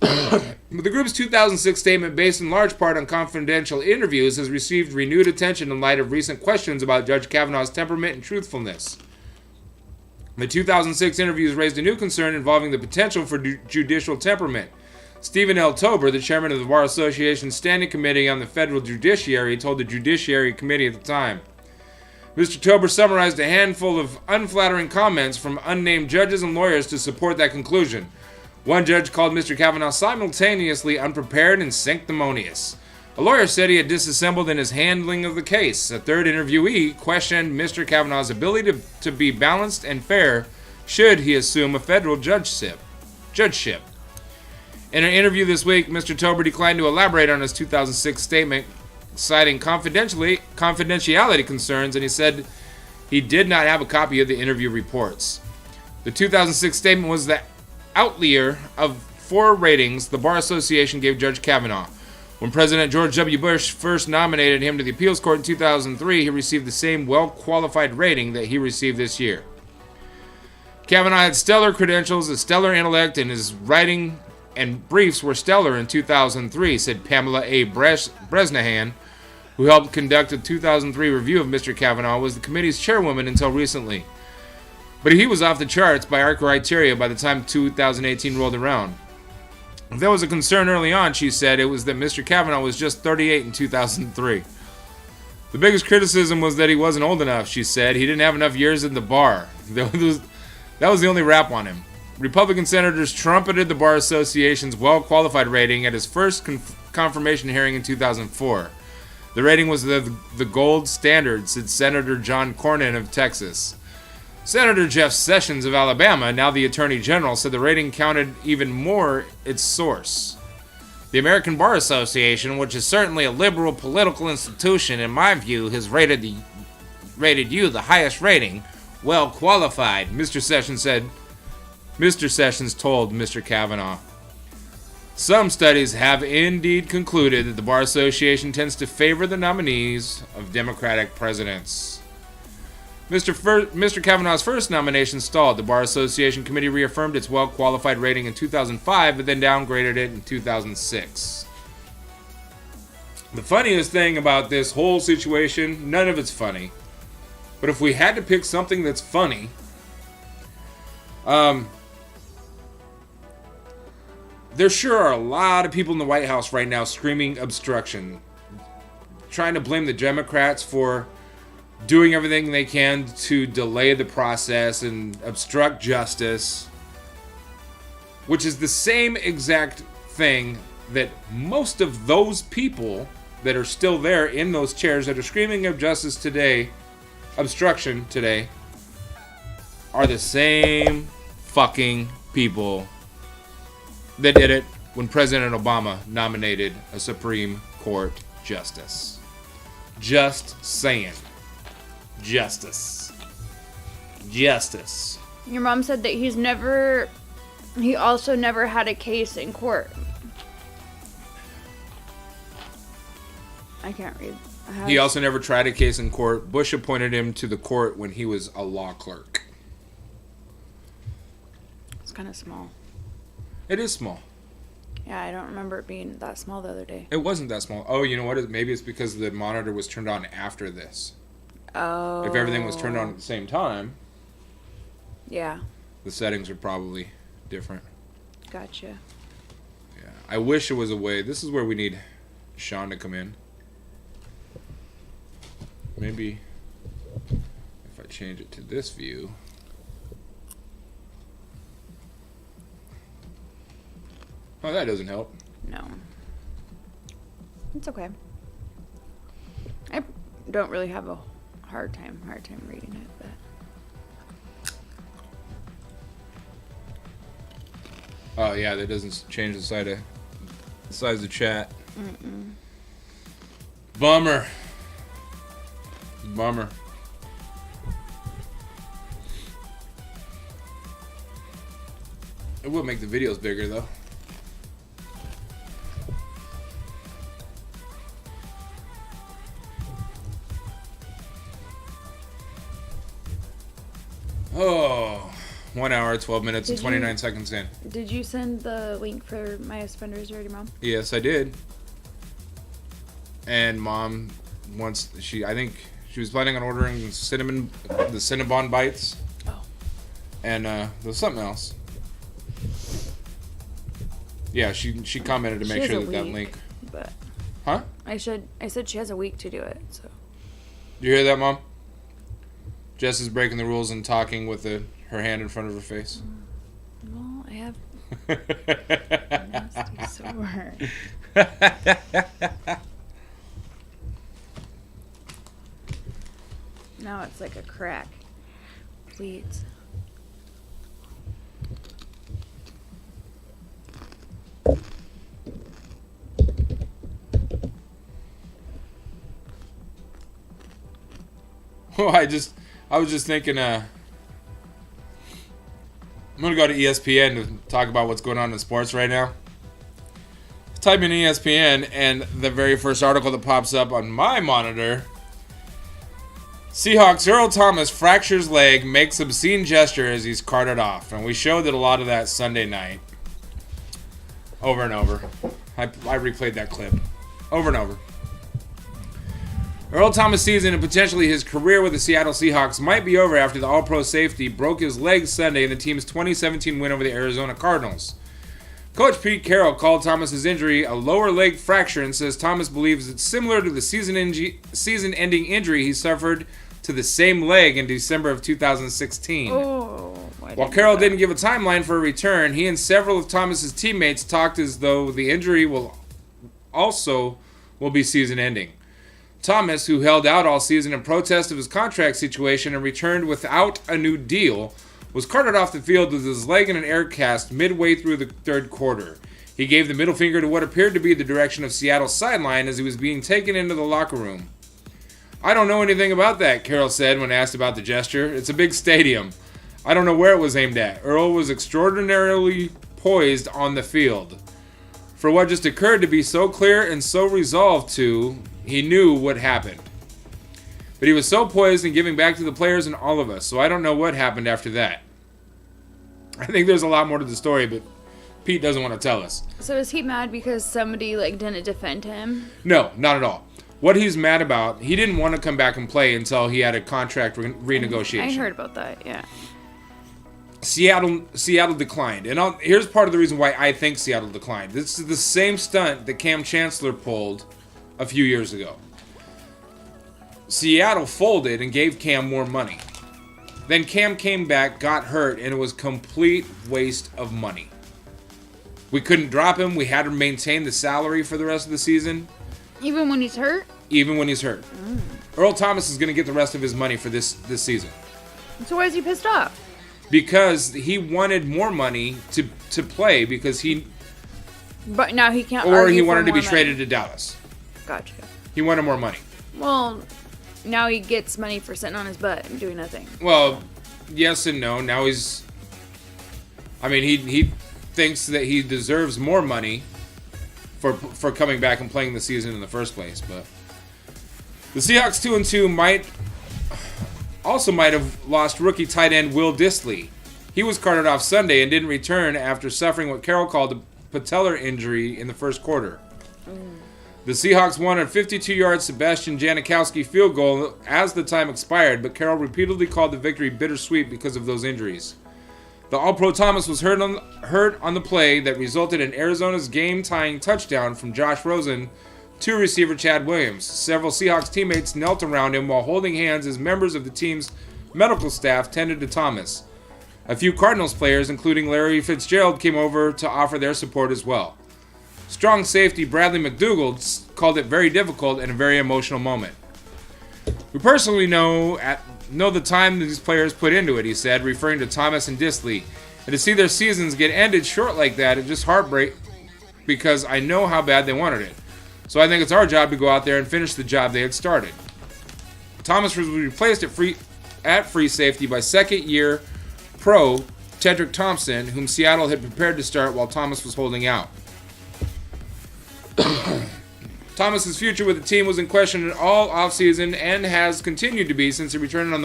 But the group's 2006 statement, based in large part on confidential interviews, has received renewed attention in light of recent questions about Judge Kavanaugh's temperament and truthfulness. The 2006 interviews raised a new concern involving the potential for judicial temperament. Stephen L. Tober, the chairman of the Bar Association's Standing Committee on the Federal Judiciary, told the Judiciary Committee at the time. Mr. Tober summarized a handful of unflattering comments from unnamed judges and lawyers to support that conclusion. One judge called Mr. Kavanaugh simultaneously unprepared and sanctimonious. A lawyer said he had disassembled in his handling of the case. A third interviewee questioned Mr. Kavanaugh's ability to be balanced and fair should he assume a federal judgeship. In an interview this week, Mr. Tober declined to elaborate on his 2006 statement, citing confidentiality concerns, and he said he did not have a copy of the interview reports. The 2006 statement was the outlier of 4 ratings the Bar Association gave Judge Kavanaugh. When President George W. Bush first nominated him to the appeals court in 2003, he received the same well-qualified rating that he received this year. Kavanaugh had stellar credentials, a stellar intellect, and his writing and briefs were stellar in 2003, said Pamela A. Bresnahan, who helped conduct a 2003 review of Mr. Kavanaugh, was the committee's chairwoman until recently. But he was off the charts by our criteria by the time 2018 rolled around. If there was a concern early on, she said, it was that Mr. Kavanaugh was just 38 in 2003. The biggest criticism was that he wasn't old enough, she said. He didn't have enough years in the bar. That was the only rap on him. Republican senators trumpeted the Bar Association's well-qualified rating at his first confirmation hearing in 2004. The rating was the gold standard, said Senator John Cornyn of Texas. Senator Jeff Sessions of Alabama, now the Attorney General, said the rating counted even more its source. The American Bar Association, which is certainly a liberal political institution, in my view, has rated you the highest rating, well qualified, Mr. Sessions said. Mr. Sessions told Mr. Kavanaugh. Some studies have indeed concluded that the Bar Association tends to favor the nominees of Democratic presidents. Mr. Kavanaugh's first nomination stalled. The Bar Association committee reaffirmed its well-qualified rating in 2005, but then downgraded it in 2006. The funniest thing about this whole situation, none of it's funny, but if we had to pick something that's funny, there sure are a lot of people in the White House right now screaming obstruction, trying to blame the Democrats for doing everything they can to delay the process and obstruct justice, which is the same exact thing that most of those people that are still there in those chairs that are screaming obstruction today, are the same fucking people that did it when President Obama nominated a Supreme Court justice. Just saying. Justice. Your mom said that he also never had a case in court. I can't read. He also never tried a case in court. Bush appointed him to the court when he was a law clerk. It's kind of small. It is small. Yeah, I don't remember it being that small the other day. It wasn't that small. Oh, you know what? Maybe it's because the monitor was turned on after this. Oh. If everything was turned on at the same time, yeah, the settings are probably different. Gotcha. Yeah, I wish there was a way. This is where we need Sean to come in. Maybe if I change it to this view. Oh, that doesn't help. No. It's okay. I don't really have a hard time reading it, but. Oh yeah, that doesn't change the size of the chat. Mm-mm. Bummer. It would make the videos bigger though. Oh, 1 hour, 12 minutes, and 29 seconds in. Did you send the link for my suspenders already, Mom? Yes, I did. And Mom I think she was planning on ordering the Cinnabon bites. Oh. And there's something else. Yeah, she commented to make sure that link. But huh? I said she has a week to do it. So. You hear that, Mom? Jess is breaking the rules and talking with her hand in front of her face. Well, I have. Nasty sore. Now it's like a crack. Please. Oh, I was just thinking, I'm going to go to ESPN to talk about what's going on in sports right now. Type in ESPN, and the very first article that pops up on my monitor, Seahawks Earl Thomas fractures leg, makes obscene gesture as he's carted off. And we showed that a lot of that Sunday night. Over and over. I replayed that clip. Over and over. Earl Thomas' season and potentially his career with the Seattle Seahawks might be over after the All-Pro safety broke his leg Sunday in the team's 2017 win over the Arizona Cardinals. Coach Pete Carroll called Thomas' injury a lower leg fracture and says Thomas believes it's similar to the season-ending injury he suffered to the same leg in December of 2016. While Carroll didn't give a timeline for a return, he and several of Thomas' teammates talked as though the injury will be season-ending. Thomas, who held out all season in protest of his contract situation and returned without a new deal, was carted off the field with his leg in an air cast midway through the third quarter. He gave the middle finger to what appeared to be the direction of Seattle's sideline as he was being taken into the locker room. "I don't know anything about that," Carroll said when asked about the gesture. "It's a big stadium. I don't know where it was aimed at." Earl was extraordinarily poised on the field. For what just occurred to be so clear and so resolved to, he knew what happened. But he was so poised and giving back to the players and all of us, so I don't know what happened after that. I think there's a lot more to the story, but Pete doesn't want to tell us. So is he mad because somebody didn't defend him? No, not at all. What he's mad about, he didn't want to come back and play until he had a contract renegotiation. I heard about that, yeah. Seattle declined. And here's part of the reason why I think Seattle declined. This is the same stunt that Cam Chancellor pulled a few years ago. Seattle folded and gave Cam more money. Then Cam came back, got hurt, and it was complete waste of money. We couldn't drop him. We had to maintain the salary for the rest of the season. Even when he's hurt? Even when he's hurt. Earl Thomas is going to get the rest of his money for this season. So why is he pissed off? Because he wanted more money to play because he... But now he can't Or he wanted to be traded to Dallas. Gotcha. He wanted more money. Well, now he gets money for sitting on his butt and doing nothing. Well, yes and no. Now he's... I mean, he thinks that he deserves more money for coming back and playing the season in the first place, but... The Seahawks 2-2 might have lost rookie tight end Will Dissly. He was carted off Sunday and didn't return after suffering what Carroll called a patellar injury in the first quarter. The Seahawks won a 52-yard Sebastian Janikowski field goal as the time expired, but Carroll repeatedly called the victory bittersweet because of those injuries. The All-Pro Thomas was hurt on the play that resulted in Arizona's game-tying touchdown from Josh Rosen to receiver Chad Williams. Several Seahawks teammates knelt around him while holding hands as members of the team's medical staff tended to Thomas. A few Cardinals players, including Larry Fitzgerald, came over to offer their support as well. Strong safety Bradley McDougald called it very difficult and a very emotional moment. "We personally know the time these players put into it," he said, referring to Thomas and Dissly. "And to see their seasons get ended short like that, it's just heartbreak because I know how bad they wanted it. So I think it's our job to go out there and finish the job they had started." Thomas was replaced at free safety by second-year pro Tedrick Thompson, whom Seattle had prepared to start while Thomas was holding out. Thomas's future with the team was in question all offseason and has continued to be since he returned on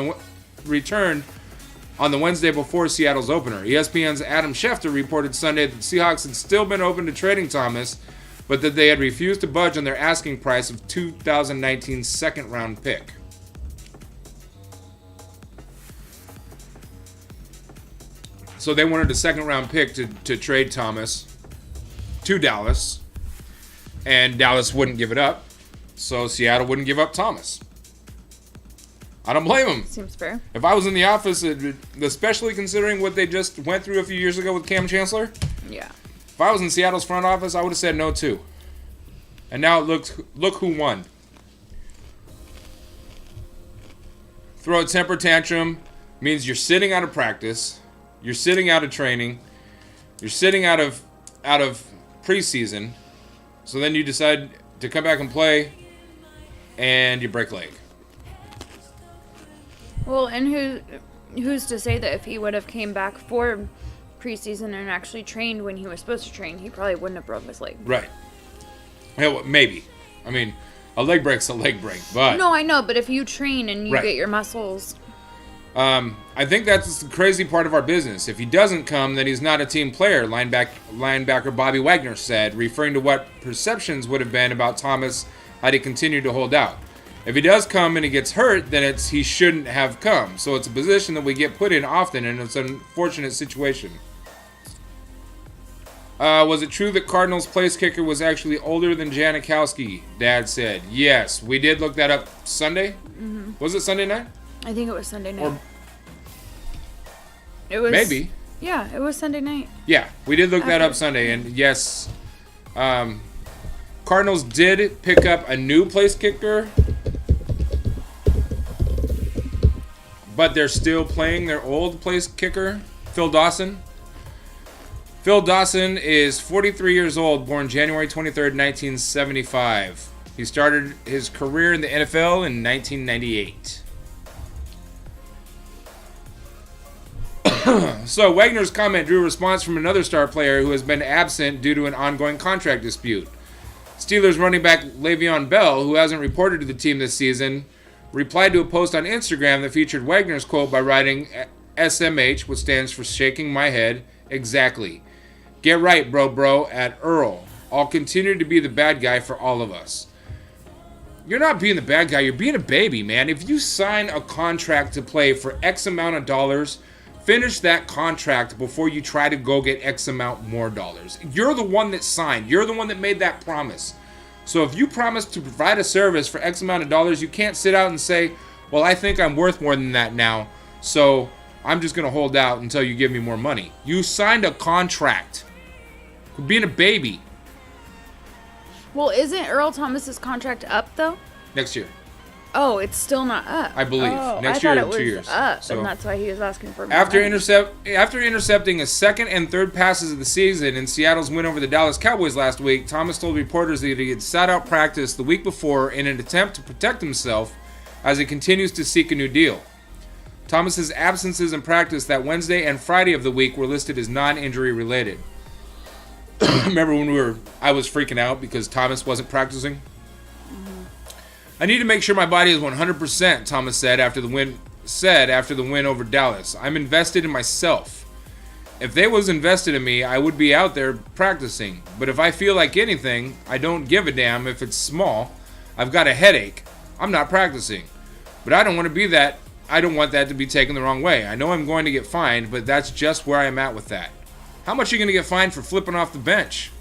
the Wednesday before Seattle's opener. ESPN's Adam Schefter reported Sunday that the Seahawks had still been open to trading Thomas, but that they had refused to budge on their asking price of 2019 second-round pick. So they wanted a 2nd-round pick to trade Thomas to Dallas, and Dallas wouldn't give it up, so Seattle wouldn't give up Thomas. I don't blame them. Seems fair. If I was in the office, especially considering what they just went through a few years ago with Cam Chancellor, Yeah. if I was in Seattle's front office, I would have said no too. And now look who won. Throw a temper tantrum means you're sitting out of practice, you're sitting out of training, you're sitting out of preseason. So then you decide to come back and play, and you break leg. Well, and who's to say that if he would have came back for preseason and actually trained when he was supposed to train, he probably wouldn't have broke his leg. Right. Yeah, well, maybe. I mean, a leg break's a leg break, but... No, I know, but if you train and you Right. get your muscles... I think that's the crazy part of our business. If he doesn't come, then he's not a team player, linebacker Bobby Wagner said, referring to what perceptions would have been about Thomas had he continued to hold out. If he does come and he gets hurt, then he shouldn't have come. So it's a position that we get put in often, and it's an unfortunate situation. Was it true that Cardinals place kicker was actually older than Janikowski? Dad said. Yes, we did look that up Sunday. Mm-hmm. Was it Sunday night? I think it was Sunday night. Or it was maybe. Yeah, it was Sunday night. Yeah, we did look that up Sunday, and yes, Cardinals did pick up a new place kicker, but they're still playing their old place kicker, Phil Dawson. Phil Dawson is 43 years old, born January 23rd, 1975. He started his career in the NFL in 1998. So Wagner's comment drew a response from another star player who has been absent due to an ongoing contract dispute. Steelers running back Le'Veon Bell, who hasn't reported to the team this season, replied to a post on Instagram that featured Wagner's quote by writing SMH, which stands for shaking my head, exactly. Get right, bro, at Earl. I'll continue to be the bad guy for all of us. You're not being the bad guy, you're being a baby, man. If you sign a contract to play for X amount of dollars, finish that contract before you try to go get X amount more dollars. You're the one that signed. You're the one that made that promise. So if you promise to provide a service for X amount of dollars, you can't sit out and say, well, I think I'm worth more than that now, so I'm just going to hold out until you give me more money. You signed a contract. Quit being a baby. Well, isn't Earl Thomas's contract up, though? Next year. Oh, it's still not up. I believe. Oh, Next I year thought in it 2 was years. up, So- and that's why he was asking for more After money. intercepting his second and third passes of the season in Seattle's win over the Dallas Cowboys last week, Thomas told reporters that he had sat out practice the week before in an attempt to protect himself as he continues to seek a new deal. Thomas's absences in practice that Wednesday and Friday of the week were listed as non-injury related. Remember when I was freaking out because Thomas wasn't practicing? I need to make sure my body is 100%, Thomas said after the win over Dallas. I'm invested in myself. If they was invested in me, I would be out there practicing. But if I feel like anything, I don't give a damn if it's small. I've got a headache. I'm not practicing. But I don't want to be that. I don't want that to be taken the wrong way. I know I'm going to get fined, but that's just where I'm at with that. How much are you going to get fined for flipping off the bench?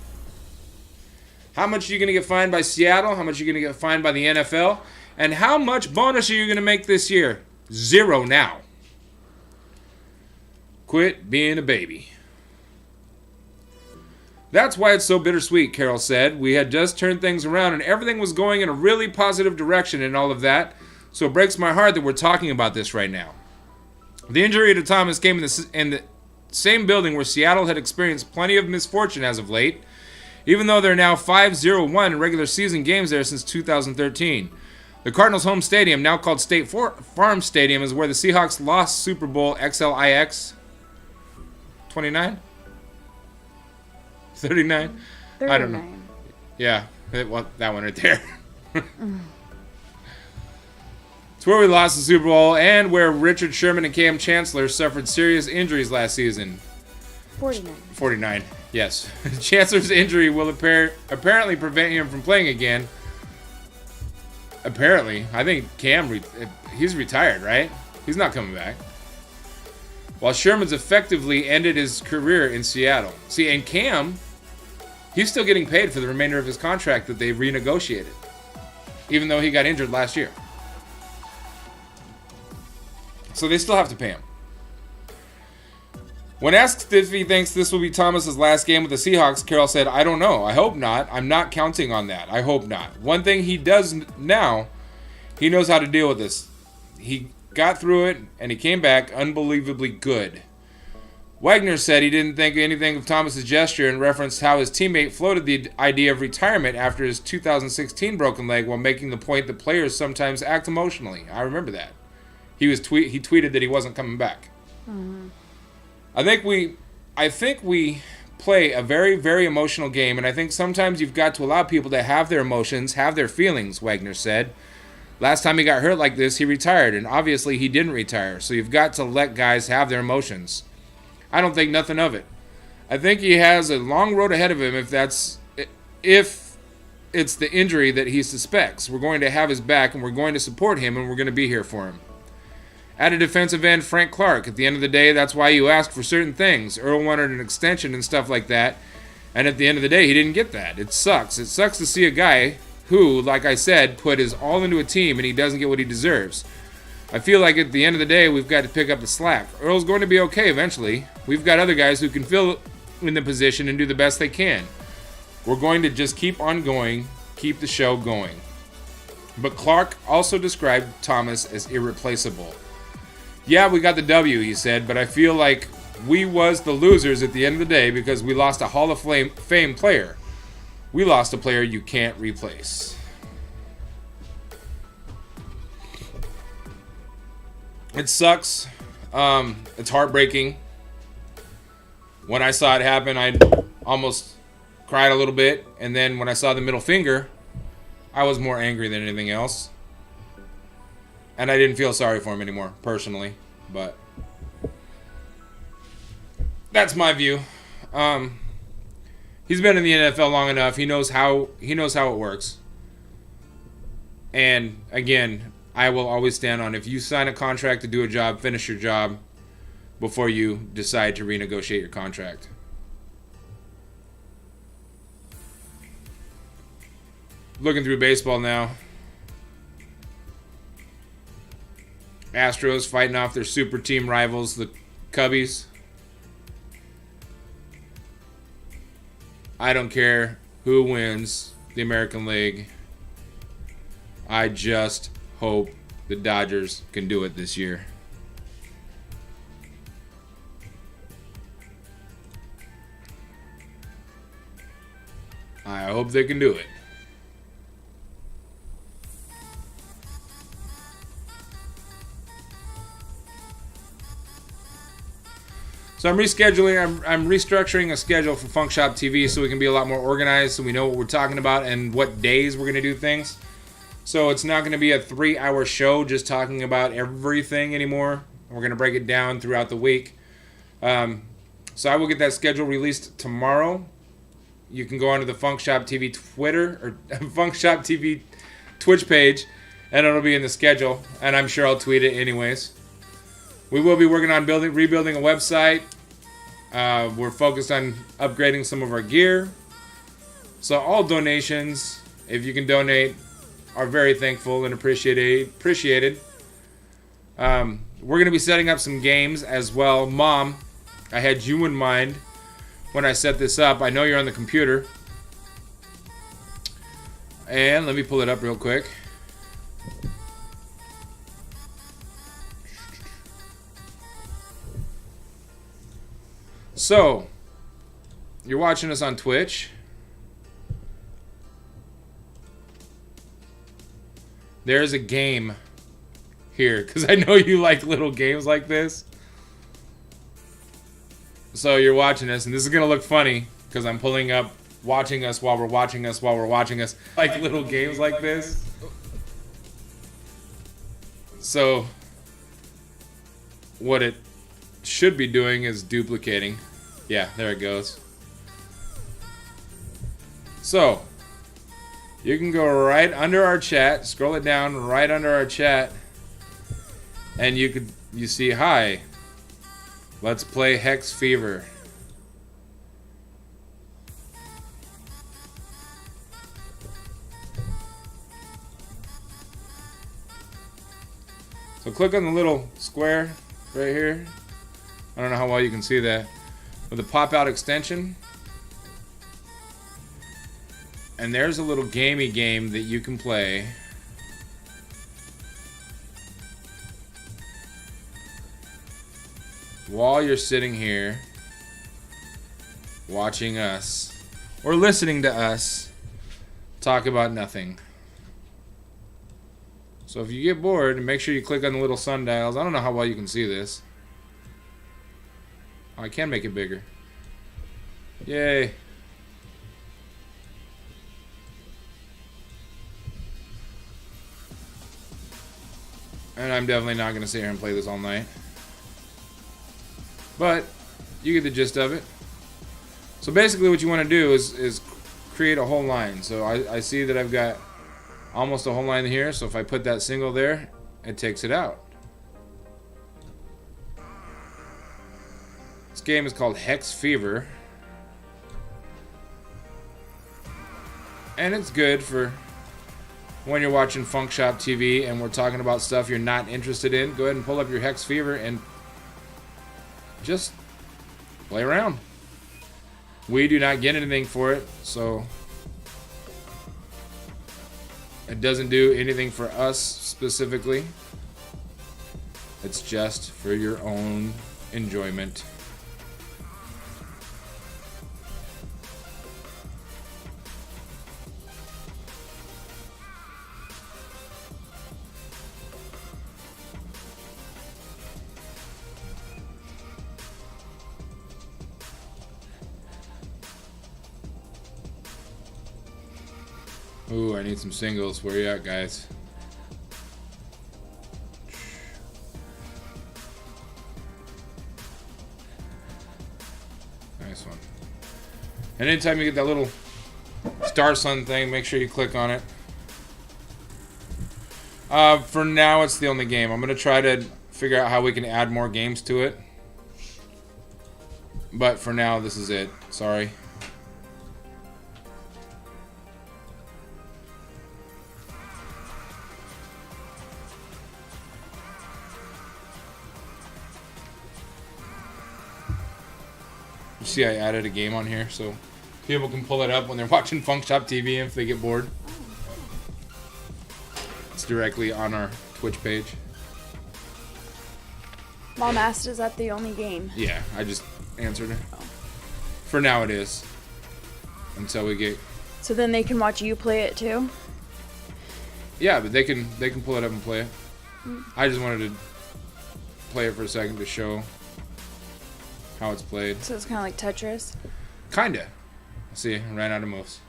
How much are you going to get fined by Seattle? How much are you going to get fined by the NFL? And how much bonus are you going to make this year? 0 now. Quit being a baby. That's why it's so bittersweet, Carroll said. We had just turned things around and everything was going in a really positive direction and all of that. So it breaks my heart that we're talking about this right now. The injury to Thomas came in the same building where Seattle had experienced plenty of misfortune as of late, even though they're now 5-0-1 in regular season games there since 2013. The Cardinals' home stadium, now called State Farm Stadium, is where the Seahawks lost Super Bowl XLIX 29? 39? I don't know. Yeah, that one right there. It's where we lost the Super Bowl and where Richard Sherman and Cam Chancellor suffered serious injuries last season. 49, yes. Chancellor's injury will apparently prevent him from playing again. Apparently. I think Cam, he's retired, right? He's not coming back. while Sherman's effectively ended his career in Seattle. See, and Cam, he's still getting paid for the remainder of his contract that they renegotiated, even though he got injured last year. So they still have to pay him. When asked if he thinks this will be Thomas's last game with the Seahawks, Carroll said, "I don't know. I hope not. I'm not counting on that. I hope not. One thing he does now, he knows how to deal with this. He got through it, and he came back unbelievably good." Wagner said he didn't think anything of Thomas's gesture and referenced how his teammate floated the idea of retirement after his 2016 broken leg while making the point that players sometimes act emotionally. I remember that. He tweeted that he wasn't coming back. Mm-hmm. I think we play a very, very emotional game, and I think sometimes you've got to allow people to have their emotions, have their feelings, Wagner said. Last time he got hurt like this, he retired, and obviously he didn't retire, so you've got to let guys have their emotions. I don't think nothing of it. I think he has a long road ahead of him if it's the injury that he suspects. We're going to have his back, and we're going to support him, and we're going to be here for him. Added defensive end Frank Clark. At the end of the day, that's why you ask for certain things. Earl wanted an extension and stuff like that, and at the end of the day, he didn't get that. It sucks. It sucks to see a guy who, like I said, put his all into a team and he doesn't get what he deserves. I feel like at the end of the day, we've got to pick up the slack. Earl's going to be okay eventually. We've got other guys who can fill in the position and do the best they can. We're going to just keep on going, keep the show going. But Clark also described Thomas as irreplaceable. Yeah, we got the W, he said, but I feel like we was the losers at the end of the day because we lost a Hall of Fame player. We lost a player you can't replace. It sucks. It's heartbreaking. When I saw it happen, I almost cried a little bit. And then when I saw the middle finger, I was more angry than anything else. And I didn't feel sorry for him anymore, personally. But that's my view. He's been in the NFL long enough. He knows how it works. And again, I will always stand on, if you sign a contract to do a job, finish your job before you decide to renegotiate your contract. Looking through baseball now. Astros fighting off their super team rivals, the Cubbies. I don't care who wins the American League. I just hope the Dodgers can do it this year. I hope they can do it. So I'm restructuring a schedule for Funk Shop TV so we can be a lot more organized, so we know what we're talking about and what days we're going to do things. So it's not going to be a 3-hour show just talking about everything anymore. We're going to break it down throughout the week. So I will get that schedule released tomorrow. You can go onto the Funk Shop TV Twitter or Funk Shop TV Twitch page, and it'll be in the schedule. And I'm sure I'll tweet it anyways. We will be working on rebuilding a website. We're focused on upgrading some of our gear. So all donations, if you can donate, are very thankful and appreciated. We're going to be setting up some games as well. Mom, I had you in mind when I set this up. I know you're on the computer. And let me pull it up real quick. So, you're watching us on Twitch. There's a game here, because I know you like little games like this. So you're watching us, and this is going to look funny, because I'm pulling up watching us while we're watching us while we're watching us. Like little games like this. So, what it should be doing is duplicating. Yeah, there it goes. So, you can go right under our chat, scroll it down right under our chat, and you see hi. Let's play Hex Fever. So click on the little square right here. I don't know how well you can see that. With the pop-out extension. And there's a little gamey game that you can play. While you're sitting here watching us or listening to us talk about nothing. So if you get bored, make sure you click on the little sundials. I don't know how well you can see this. Oh, I can make it bigger. Yay. And I'm definitely not going to sit here and play this all night. But you get the gist of it. So basically what you want to do is create a whole line. So I see that I've got almost a whole line here. So if I put that single there, it takes it out. This game is called Hex Fever. And it's good for when you're watching Funk Shop TV and we're talking about stuff you're not interested in. Go ahead and pull up your Hex Fever and just play around. We do not get anything for it, so it doesn't do anything for us specifically. It's just for your own enjoyment. Ooh, I need some singles. Where you at, guys? Nice one. And anytime you get that little star sun thing, make sure you click on it. For now, it's the only game. I'm going to try to figure out how we can add more games to it. But for now, this is it. Sorry. See, I added a game on here so people can pull it up when they're watching Funk Shop TV if they get bored. It's directly on our Twitch page. Mom asked, is that the only game? Yeah, I just answered her. For now it is. Until we get... So then they can watch you play it too? Yeah, but they can pull it up and play it. I just wanted to play it for a second to show how it's played. So it's kind of like Tetris? Kinda. See, I ran out of moves.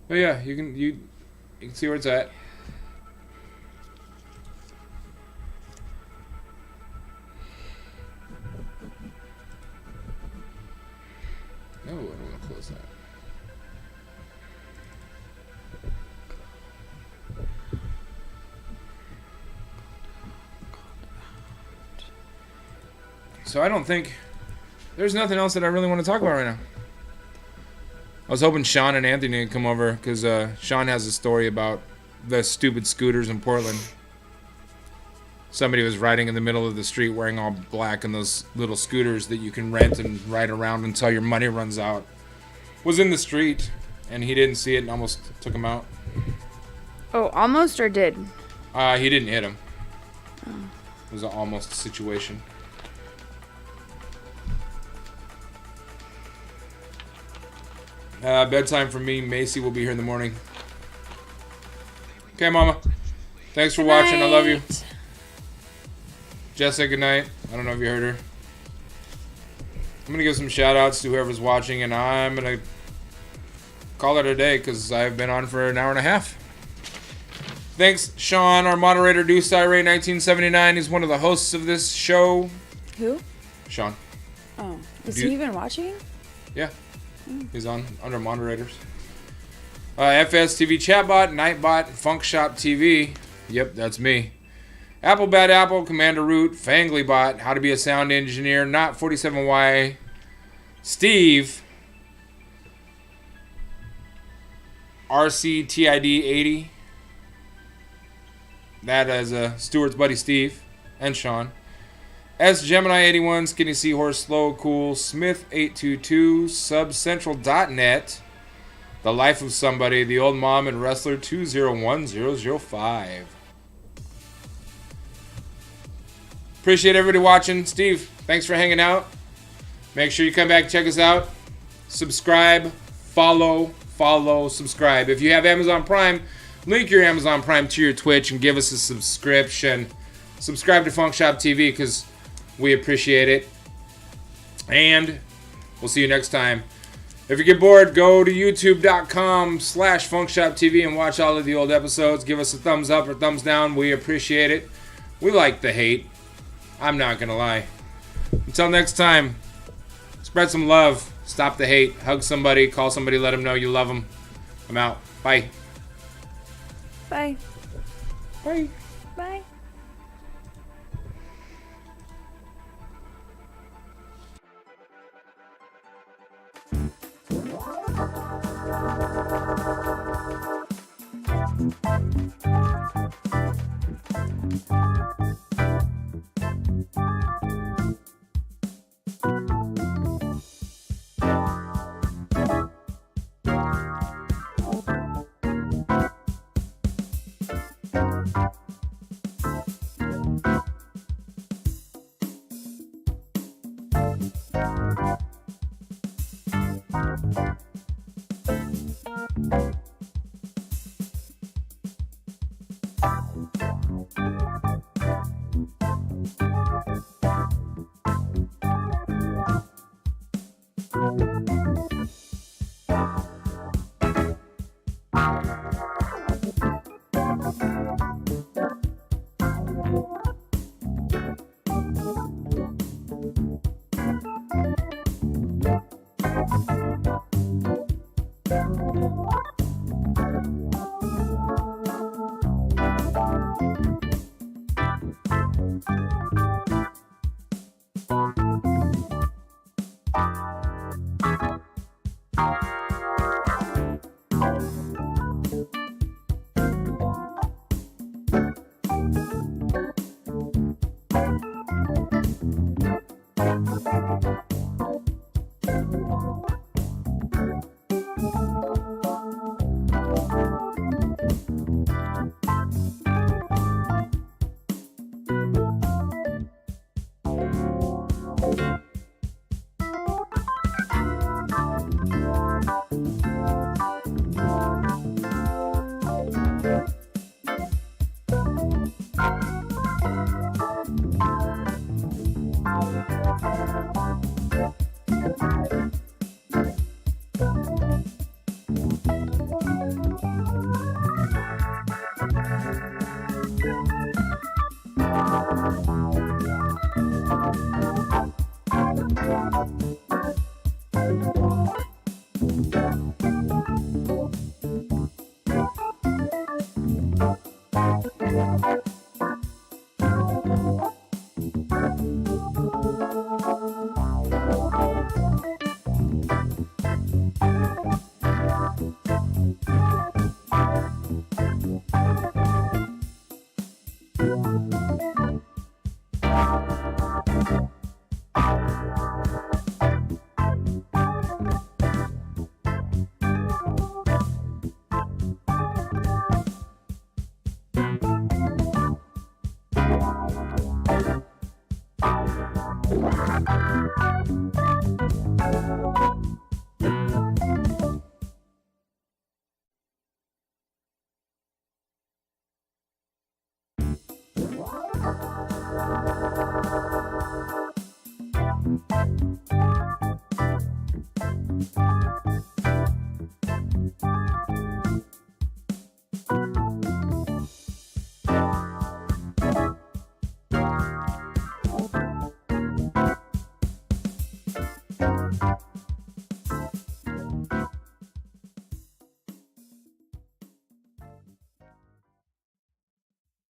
But yeah, you can see where it's at. No, I don't want to close that. So I don't think there's nothing else that I really want to talk about right now. I was hoping Sean and Anthony would come over because Sean has a story about the stupid scooters in Portland. Somebody was riding in the middle of the street wearing all black, and those little scooters that you can rent and ride around until your money runs out was in the street, and he didn't see it and almost took him out. Oh, almost or did? He didn't hit him. It was an almost situation. Bedtime for me. Macy will be here in the morning. Okay, Mama. Thanks for watching. I love you. Jess said good night. I don't know if you heard her. I'm going to give some shout outs to whoever's watching, and I'm going to call it a day because I've been on for an hour and a half. Thanks, Sean, our moderator, Deuce Ray 1979. He's one of the hosts of this show. Who? Sean. Oh. Is he even watching? Yeah. He's on under moderators. FS TV Chatbot, Nightbot, Funk Shop TV. Yep, that's me. Apple Bad Apple, Commander Root, Fanglybot, How to Be a Sound Engineer, Not 47Y, Steve, RCTID 80. That as Stewart's buddy Steve and Sean. S Gemini 81, Skinny Seahorse, Slow Cool, Smith 822, SubCentral.net, The Life of Somebody, The Old Mom and Wrestler 201005. Appreciate everybody watching. Steve, thanks for hanging out. Make sure you come back, check us out. Subscribe, follow, subscribe. If you have Amazon Prime, link your Amazon Prime to your Twitch and give us a subscription. Subscribe to Funk Shop TV because we appreciate it. And we'll see you next time. If you get bored, go to youtube.com/FunkShopTV and watch all of the old episodes. Give us a thumbs up or thumbs down. We appreciate it. We like the hate. I'm not going to lie. Until next time, spread some love. Stop the hate. Hug somebody. Call somebody. Let them know you love them. I'm out. Bye. Bye. Bye. Bye.